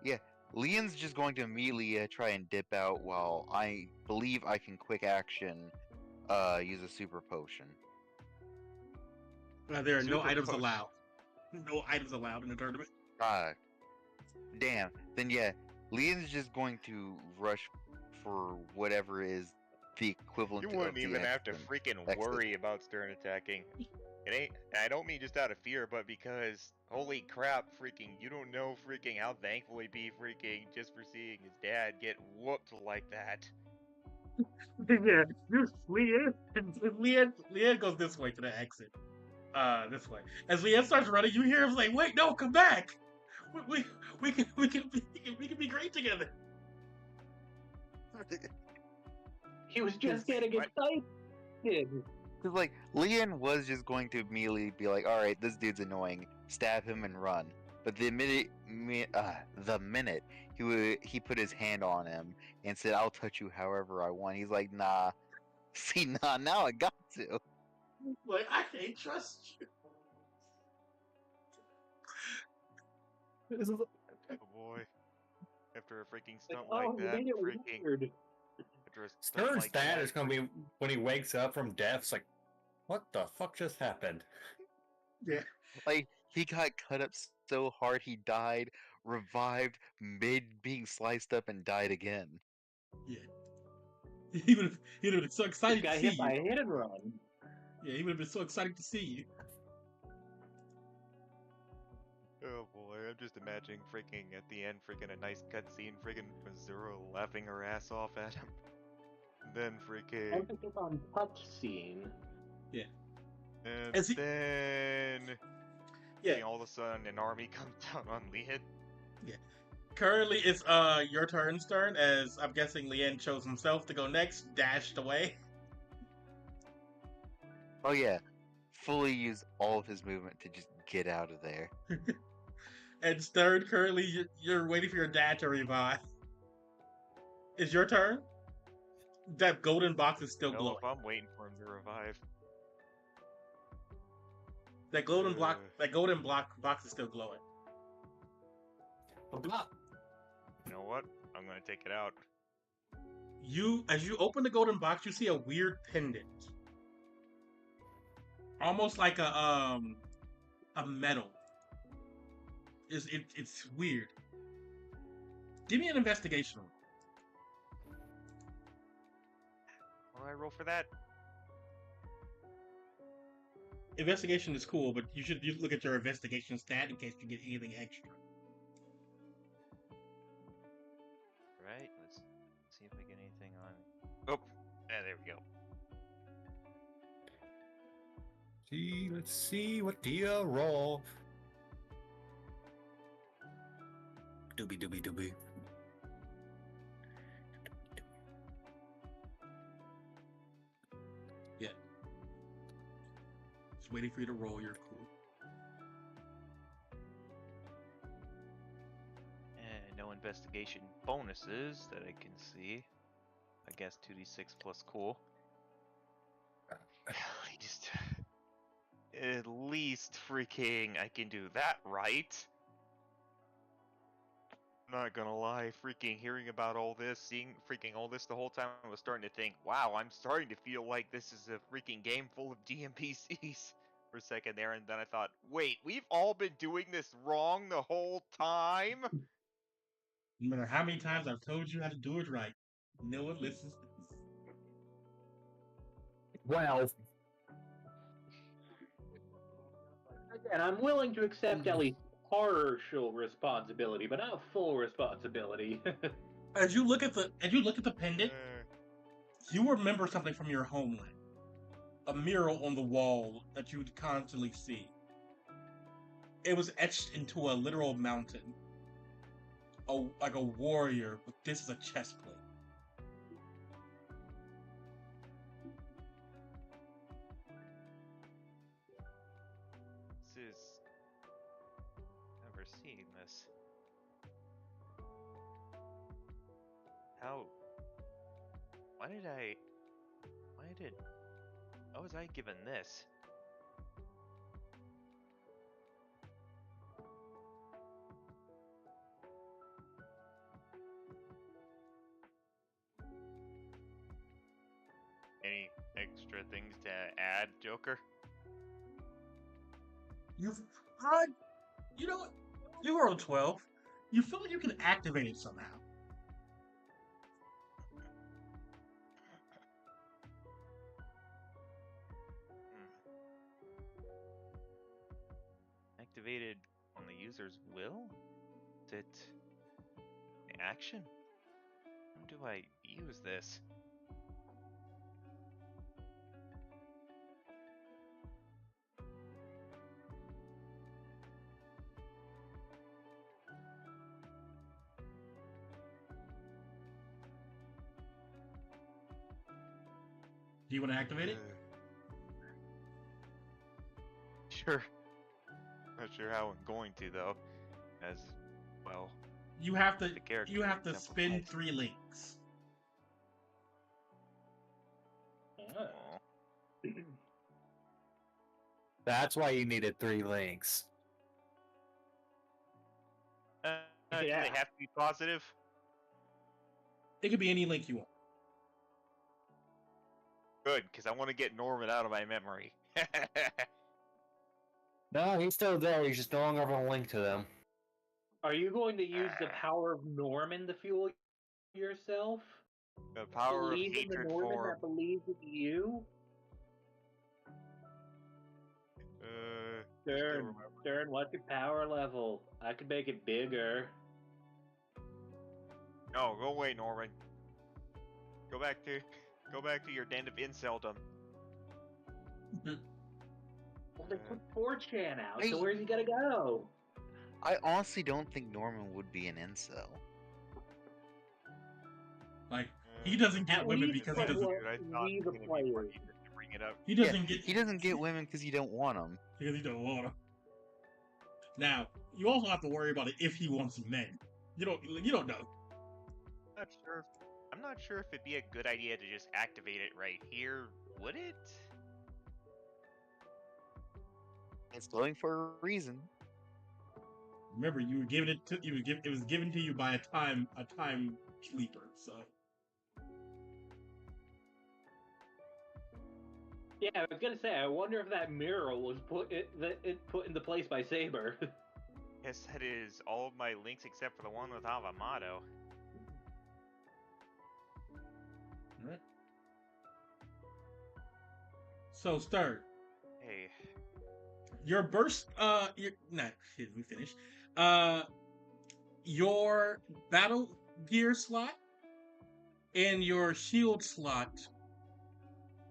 yeah. Leon's just going to immediately try and dip out while I believe I can quick action use a super potion. There are no Super items push. allowed. No items allowed in the tournament. Damn. Then yeah, Leon's just going to rush for whatever is the equivalent You of wouldn't the even have to action. freaking Exit. worry about stern attacking. It ain't. And I don't mean just out of fear, but because holy crap, freaking, you don't know freaking how thankful he'd be freaking just for seeing his dad get whooped like that. Yeah, Leanne goes this way to the exit. This way. As Leanne starts running, you hear him say, "Wait, no, come back. We can be great together." He was just getting What? excited. Because, like, Leon was just going to immediately be like, alright, this dude's annoying, stab him and run. But the minute he put his hand on him and said, I'll touch you however I want, he's like, nah. See, nah, now I got to. Like, I can't trust you. Oh boy. After a freaking stunt Oh, like you that, made it freaking. weird. After a stunt Stern's like dad that, is gonna be when he wakes up from death. It's like, what the fuck just happened? Yeah. Like, he got cut up so hard he died, revived, mid being sliced up, and died again. Yeah. He would have been so Just excited to got see hit by you. a hit and run. Yeah, he would have been so excited to see you. oh boy, I'm just imagining freaking at the end, freaking a nice cutscene, freaking Missouri laughing her ass off at him. Then freaking. Emphasis on touch scene. Yeah. And Is he- then Yeah. all of a sudden an army comes down on Leon. Currently, it's your turn's turn, as I'm guessing Lien chose himself to go next, dashed away. Oh yeah, fully use all of his movement to just get out of there. And Stern, currently, you're waiting for your dad to revive. It's your turn? That golden box is still No, glowing. if I'm waiting for him to revive. That golden block box is still glowing. Blah. You know what? I'm gonna take it out. As you open the golden box, you see a weird pendant, almost like a medal. It's weird. Give me an investigation roll. What do I roll for that? Investigation is cool, but you look at your investigation stat in case you get anything extra. Right, let's see if I get anything on. Oh, yeah, there we go. Let's see what do you roll. Doobie. Yeah. Just waiting for you to roll your cool. And no investigation bonuses that I can see. I guess 2d6 plus cool. I just... At least freaking I can do that right. Not gonna lie, freaking hearing about all this, seeing freaking all this the whole time, I was starting to think, wow, I'm starting to feel like this is a freaking game full of GMPCs for a second there, and then I thought, wait, we've all been doing this wrong the whole time? No matter how many times I've told you how to do it right, no one listens. Well, Again, I'm willing to accept at least partial responsibility, but not full responsibility. As you look at the pendant, you remember something from your homeland. A mural on the wall that you would constantly see. It was etched into a literal mountain. Like a warrior, but this is a chest plate. This is... Never seen this. How... Why was I given this? Any extra things to add, Joker? You know what? You rolled 12. You feel like you can activate it somehow. Activated on the user's will? Is it an action? How do I use this? Do you want to activate it? Sure. Not sure how I'm going to though, as well. You have to The character spin exemplifies. 3 links. Aw. that's why you needed 3 links. Do they Yeah. have to be positive? It could be any link you want. Good, because I want to get Norman out of my memory. No, he's still there. He's just no longer going to link to them. Are you going to use the power of Norman to fuel yourself? The power of Believe in the hatred Norman for... that believes in you? still Stern, remember. Stern, what's your power level? I could make it bigger. No, go away, Norman. Go back to your den of inceldom. Well, they put 4chan out, Hey. so where's he gonna go? I honestly don't think Norman would be an incel. Like, he doesn't get At women least because he from doesn't. what Dude, I thought we, it the was gonna be more players. needed to bring it up. He doesn't get. He doesn't get women because you don't want them. Because he don't want them. Now, you also have to worry about it if he wants men. You don't know. I'm not sure if it'd be a good idea to just activate it right here. Would it? It's going for a reason. Remember, you were given it to it was given to you by a time sleeper. So Yeah, I was gonna say, I wonder if that mirror was put into place by Saber. Yes, that is all of my links except for the one with Avamato. Alright. So Stern, Hey, your burst let me finish. Your battle gear slot and your shield slot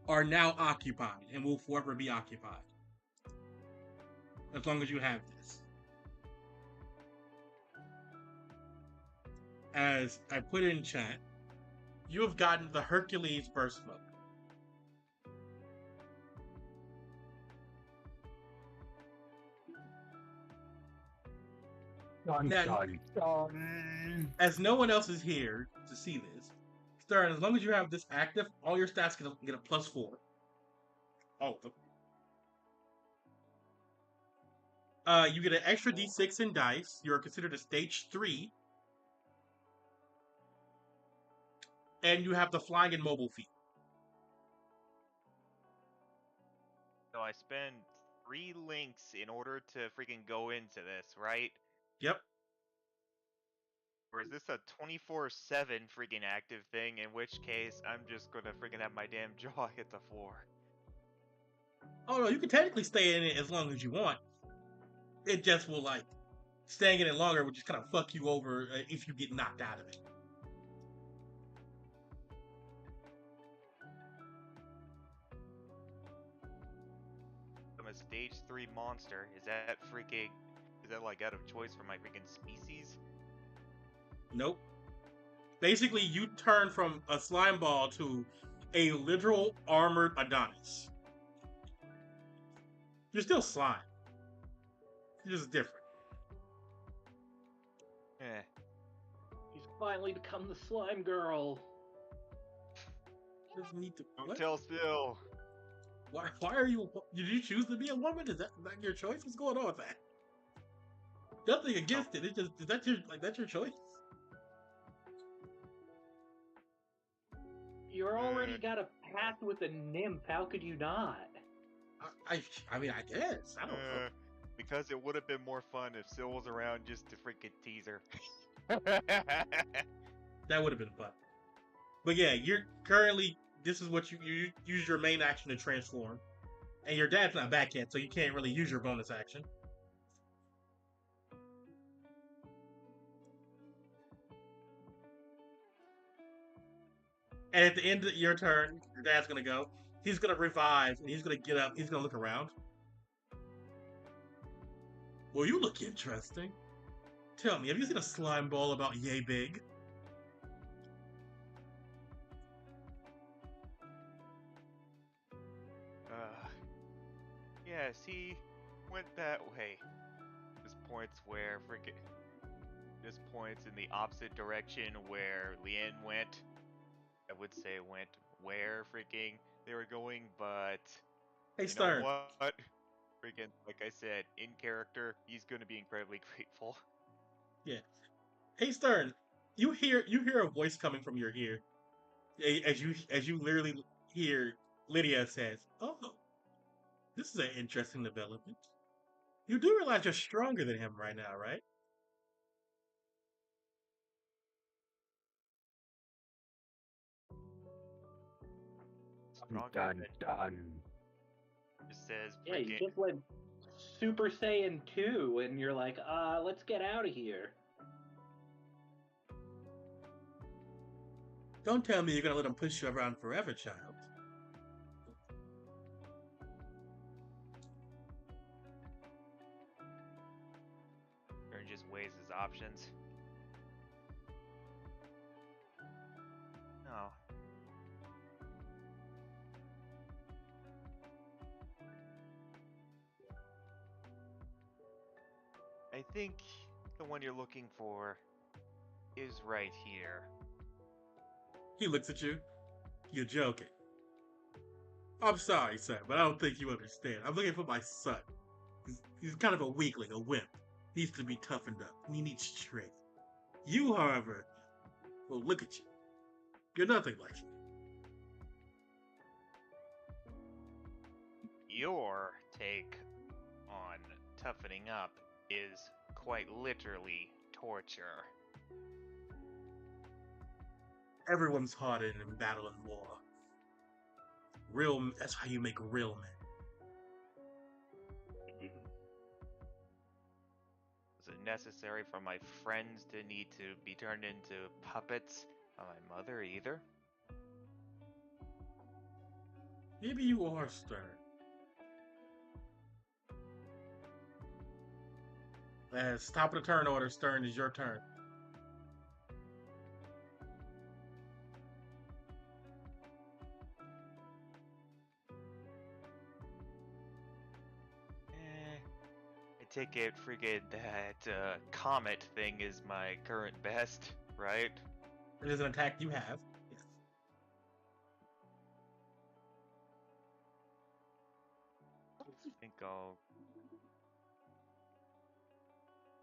are now occupied and will forever be occupied. As long as you have this. As I put in chat, you have gotten the Hercules burst mode. As no one else is here to see this, Stern, as long as you have this active, all your stats get a +4. All of them. You get an extra D6 in dice. You are considered a stage 3. And you have the flying and mobile feat. so I spend 3 links in order to freaking go into this, right? Yep. Or is this a 24/7 freaking active thing? In which case, I'm just gonna freaking have my damn jaw hit the floor. Oh no, you can technically stay in it as long as you want. It just will, like, staying in it longer will just kind of fuck you over if you get knocked out of it. I'm a stage 3 monster. Is that like out of choice for my freaking species? Nope. Basically, you turn from a slime ball to a literal armored Adonis. You're still slime. You're just different. Eh. He's finally become the slime girl. Doesn't need to. Don't What? tell Phil. Why are you? Did you choose to be a woman? Is that your choice? What's going on with that? Nothing against it. It's just that's your choice. You're already got a pact with a nymph. How could you not? I mean, I guess. I don't know. Because it would have been more fun if Sil was around just to freaking tease her. That would have been fun. But yeah, you're currently. This is what you use your main action to transform, and your dad's not back yet, so you can't really use your bonus action. And at the end of your turn, your dad's gonna go. He's gonna revive, and he's gonna get up. He's gonna look around. Well, you look interesting. Tell me, have you seen a slime ball about yay big? Yes, he went that way. This points in the opposite direction where Leanne went. I would say went where freaking they were going, but Hey, you Stern. know what? Freaking, like I said, in character, he's gonna be incredibly grateful. Yeah. Hey, Stern. You hear a voice coming from your ear, as you literally hear Lydia says, "Oh, this is an interesting development. You do realize you're stronger than him right now, right?" Stronger than just says Yeah, you freaking. just went Super Saiyan 2, and you're like, let's get out of here. Don't tell me you're gonna let him push you around forever, child. options. No. I think the one you're looking for is right here. He looks at you. You're joking. I'm sorry, son, but I don't think you understand. I'm looking for my son. He's kind of a weakling, a wimp. Needs to be toughened up. He needs strength. You, however, well, look at you. You're nothing like him. Your take on toughening up is quite literally torture. Everyone's hardened in battle and war. That's how you make real men. Is it necessary for my friends to need to be turned into puppets by my mother either? Maybe you are stern. As top of the turn order, Stern, is your turn. I take it friggin' that comet thing is my current best, right? It is an attack you have. Yes.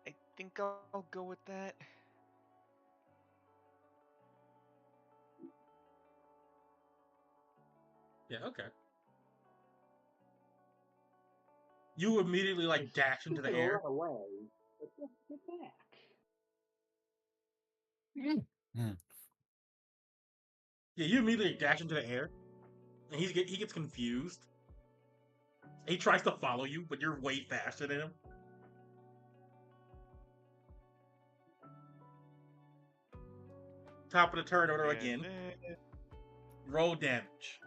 I think I'll go with that. Yeah, okay. You immediately dash into the air. Run away. But just get back. Yeah, you immediately dash into the air, and he gets confused. He tries to follow you, but you're way faster than him. Top of the turn order again. Roll damage.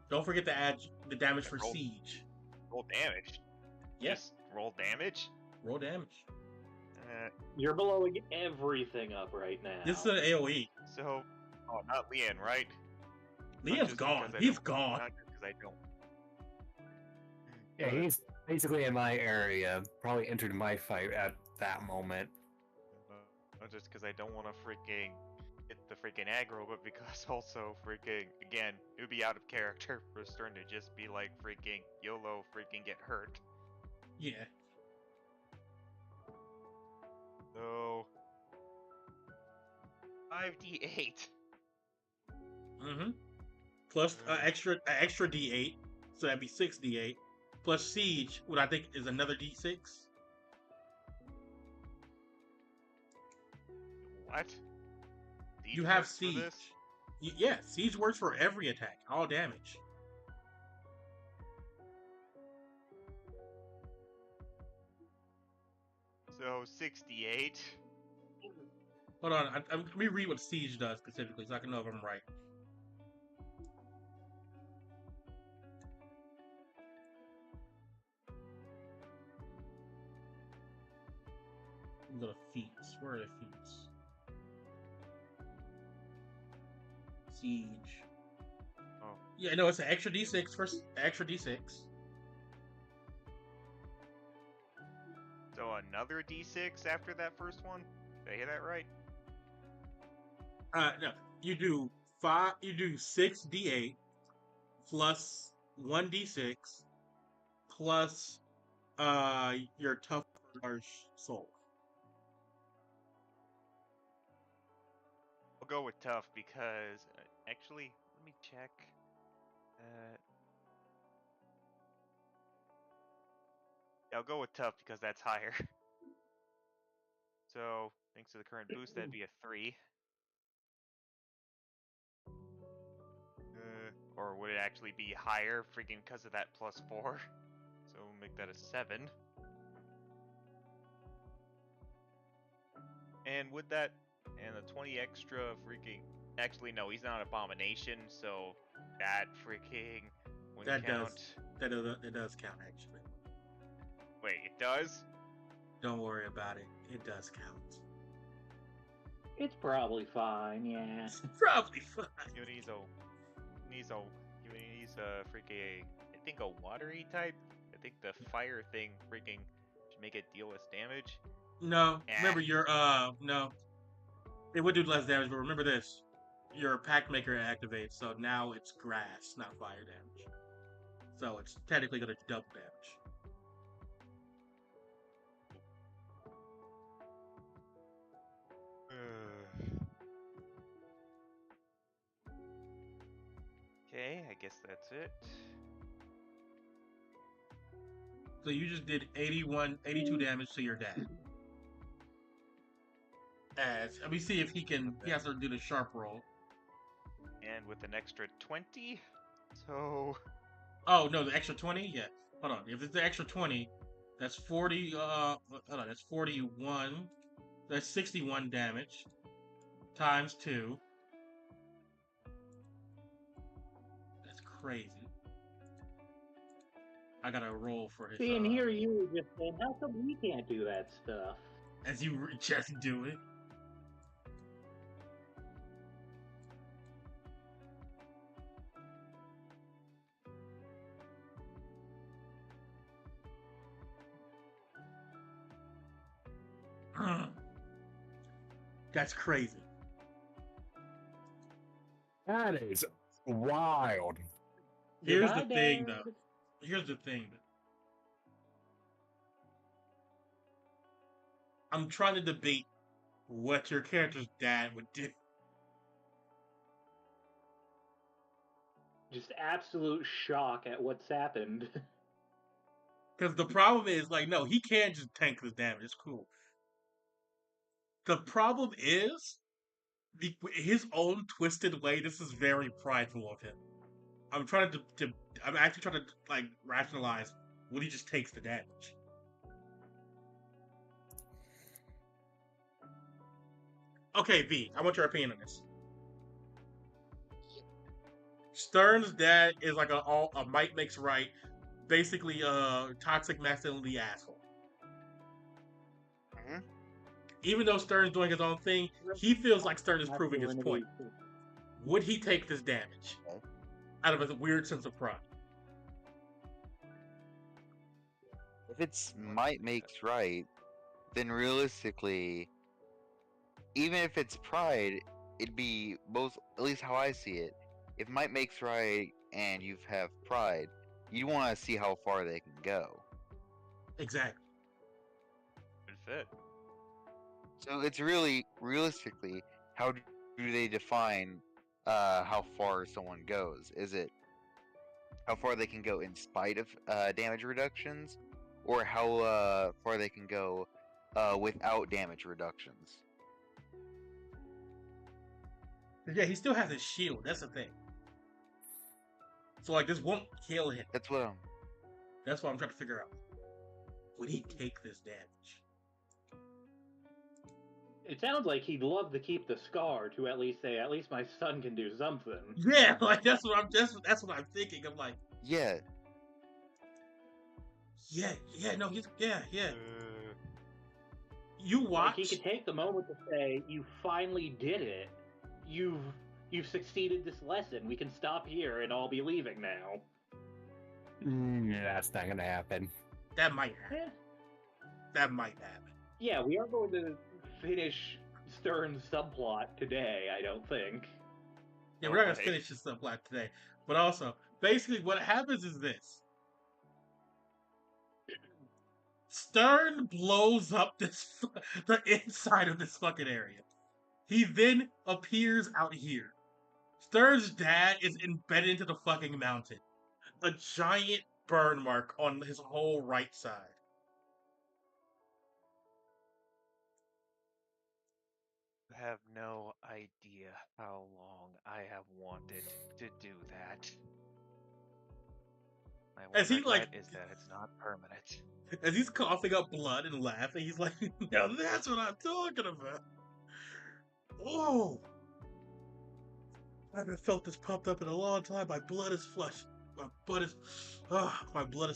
Don't forget to add the damage for siege. Roll damage? Yes. Just roll damage? Roll damage. You're blowing everything up right now. This is an AoE. So, oh, not Leon, right? Leon's gone. He's gone. Not just because I don't. Yeah, he's basically in my area. Probably entered my fight at that moment. Not just because I don't want to freaking hit the freaking aggro, but because also freaking, again, it would be out of character for Stern to just be like freaking YOLO freaking get hurt. Yeah. So 5d8. Mm-hmm. Plus extra d8, so that'd be 6d8. Plus siege, what I think is another d6. What? Siege You have works for siege. this? Yeah, siege works for every attack, all damage. So 68. Hold on, let me read what siege does specifically, so I can know if I'm right. Go to feats. Where are the feats? Siege. Oh. Yeah, no, it's an extra d6 for extra d6. So another d6 after that first one? Did I hear that right? No, you do 6 d8 plus 1 d6 plus your tough harsh soul. I'll go with tough because actually, let me check. I'll go with tough because that's higher. So thanks to the current boost, that'd be a 3. Or would it actually be higher, freaking because of that plus 4? So we'll make that a 7. And with that, and the 20 extra freaking... Actually, no, he's not an abomination, so that freaking wouldn't count. That does count, actually. Wait, it does? Don't worry about it. It does count. It's probably fine, yeah. It's probably fine. You need a freaking, I think a watery type. I think the fire thing freaking should make it deal less damage. No, remember no. It would do less damage, but remember this: your pack maker activates, so now it's grass, not fire damage. So it's technically going to double damage. Okay, I guess that's it. So you just did 82 damage to your dad. Let me see if he has to do the sharp roll. And with an extra 20, so... Oh, no, the extra 20? Yeah. Hold on. If it's the extra 20, that's 40, hold on, that's 41. That's 61 damage. Times 2. That's crazy. I gotta roll for his... See, and here you were just saying, how come we can't do that stuff? As you just do it. That's crazy. That is wild. Here's the thing, though. I'm trying to debate what your character's dad would do. Just absolute shock at what's happened. Because the problem is, no, he can't just tank this damage. It's cool. The problem is, his own twisted way, this is very prideful of him. I'm actually trying to, rationalize when he just takes the damage. Okay, V, I want your opinion on this. Stern's dad is like a might makes right, basically toxic masculinity asshole. Mhm. Even though Stern's doing his own thing, he feels like Stern is proving his point. Would he take this damage? Out of a weird sense of pride. If it's might makes right, then realistically, even if it's pride, it'd be both, at least how I see it. If might makes right and you have pride, you want to see how far they can go. Exactly. Good fit. So it's really, realistically, how do they define how far someone goes? Is it how far they can go in spite of damage reductions, or how far they can go without damage reductions? Yeah, he still has his shield. That's the thing. So, this won't kill him. That's what That's what I'm trying to figure out. Would he take this damage? It sounds like he'd love to keep the scar to at least say, at least my son can do something. Yeah, that's what I'm thinking. I'm like, Yeah. No, yeah. You watch. He could take the moment to say, "You finally did it. You've succeeded this lesson. We can stop here and I'll be leaving now." That's not gonna happen. That might happen. That might happen. Yeah, we are going to finish Stern's subplot today, I don't think. Yeah, we're not going to finish this subplot today. But also, basically what happens is this. Stern blows up the inside of this fucking area. He then appears out here. Stern's dad is embedded into the fucking mountain. A giant burn mark on his whole right side. You have no idea how long I have wanted to do that. My one As he, regret is that it's not permanent. As he's coughing up blood and laughing, he's like, now that's what I'm talking about. Oh! I haven't felt this pumped up in a long time. My blood is flush. My blood is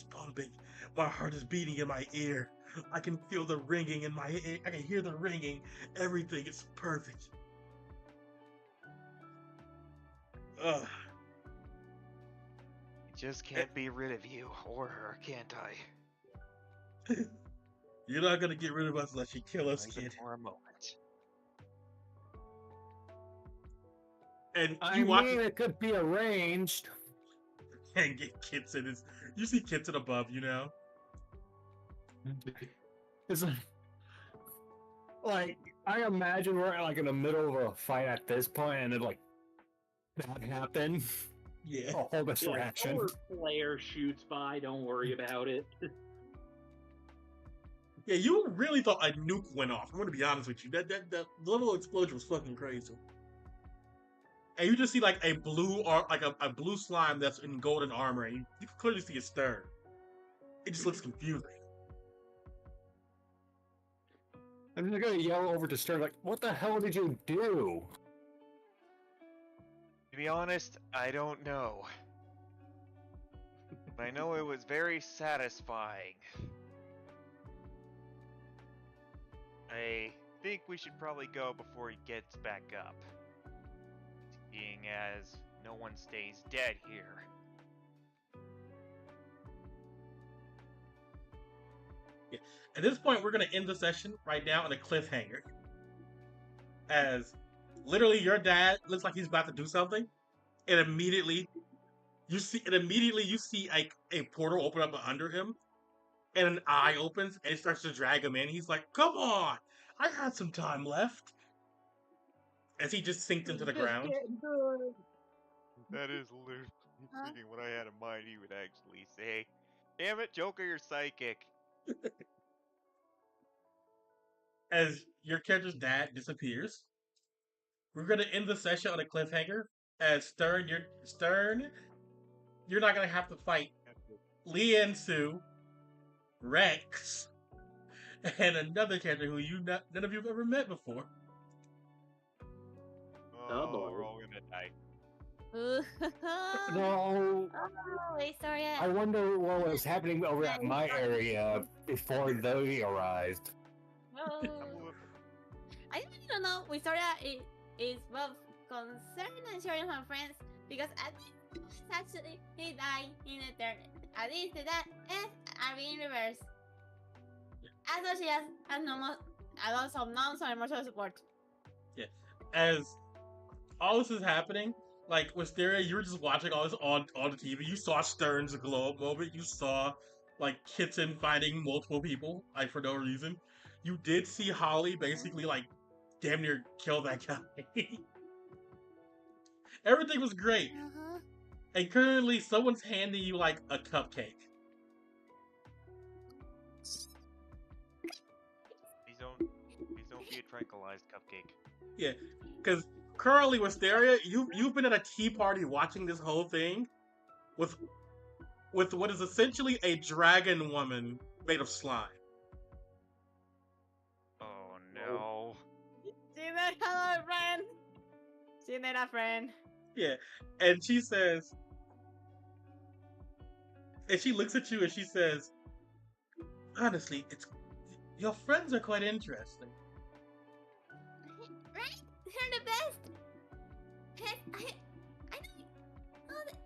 pumping. My heart is beating in my ear. I can feel the ringing in my head. I can hear the ringing. Everything is perfect. Ugh. I just can't be rid of you or her, can't I? You're not gonna get rid of us unless you kill us, Not even kid. for a moment. And I you watch mean, it could be arranged. and get Kitson. You see Kitson above, you know? It's like I imagine we're like in the middle of a fight at this point, and it like that happened. Yeah. A whole distraction. Solar flare shoots by. Don't worry about it. Yeah, you really thought a nuke went off. I'm gonna be honest with you. That little explosion was fucking crazy. And you just see like a blue a blue slime that's in golden armor, and you can clearly see its stern. It just looks confusing. I'm just gonna yell over to Stern like, "What the hell did you do?" To be honest, I don't know. But I know it was very satisfying. I think we should probably go before he gets back up. Seeing as no one stays dead here. Yeah. At this point, we're gonna end the session right now on a cliffhanger. As literally your dad looks like he's about to do something, and immediately you see a portal open up under him, and an eye opens and it starts to drag him in. He's like, "Come on, I had some time left." As he just sinks into the ground. That is literally freaking what I had in mind he would actually say. Damn it, Joker, you're psychic. As your character's dad disappears, we're gonna end the session on a cliffhanger. As Stern, you're not gonna have to fight Lee and Sue, Rex, and another character who none of you have ever met before. Oh, we're all gonna die. No. Oh, wait, sorry. I wonder what was happening over at my area before they arrived. Oh. I really don't know. Victoria is both concerned and sharing her friends because at least actually he died in a turn. At least that are being reversed. Also, she has a lot of nouns and emotional support. Yeah. As all this is happening, like Wisteria, you were just watching all this on the TV. You saw Stern's glow up moment. You saw like Kitten fighting multiple people, like for no reason. You did see Holly basically like damn near kill that guy. Everything was great. And currently someone's handing you like a cupcake. Please don't be a tranquilized cupcake. Yeah, because currently Wisteria, you've been at a tea party watching this whole thing with what is essentially a dragon woman made of slime. Oh no. She made hello, friend. She made a friend. Yeah, and she says, and she looks at you and she says, honestly, your friends are quite interesting. Right? They're the best. I know.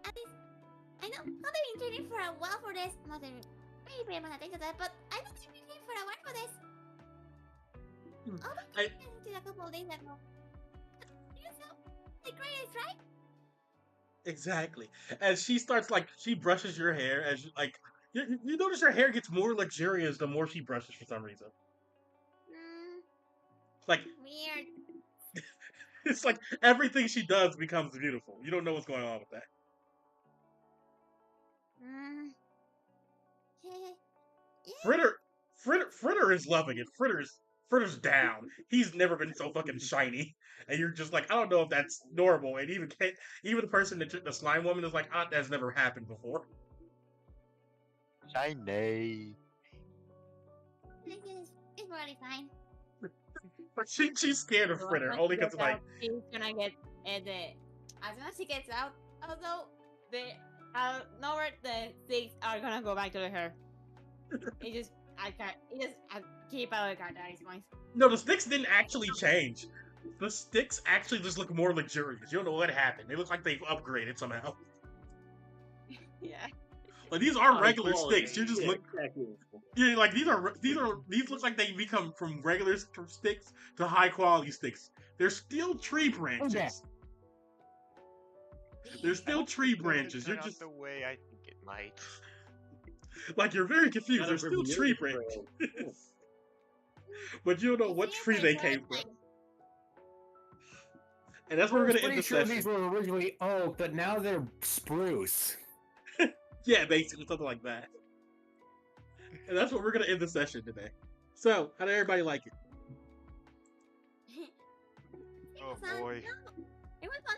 At least I know how they've been training for a while for this. Not very very much attention to that, but I know they've been training for a while for this. I Did a couple of days ago. You know, the greatest, right? Exactly. As she starts she brushes your hair as you notice her hair gets more luxurious the more she brushes for some reason. Like Weird. it's like everything she does becomes beautiful. You don't know what's going on with that. Yeah. Fritter is loving it. Fritter's down. He's never been so fucking shiny, and you're just like, I don't know if that's normal. And even the person the slime woman is like, that's never happened before. Shiny. It's really fine. But she's scared of Fritter only because like She's gonna get as soon as she gets out. Although nowhere the things are gonna go back to her. It just I keep our characterized points. No, the sticks didn't actually change. The sticks actually just look more luxurious. You don't know what happened. They look like they've upgraded somehow. Yeah. Like these are High regular quality sticks. You just stick, look. exactly. Yeah, like these look like they become from regular sticks to high quality sticks. They're still tree branches. They're still tree branches. You're just the way I think it might. like you're very confused. Not They're a still Bermuda tree trail. branches. But you don't know what tree they came from. And that's where we're gonna end the session. These were originally oak, but now they're spruce. Yeah, basically something like that. And that's what we're gonna end the session today. So, how did everybody like it? Oh boy. It was fun.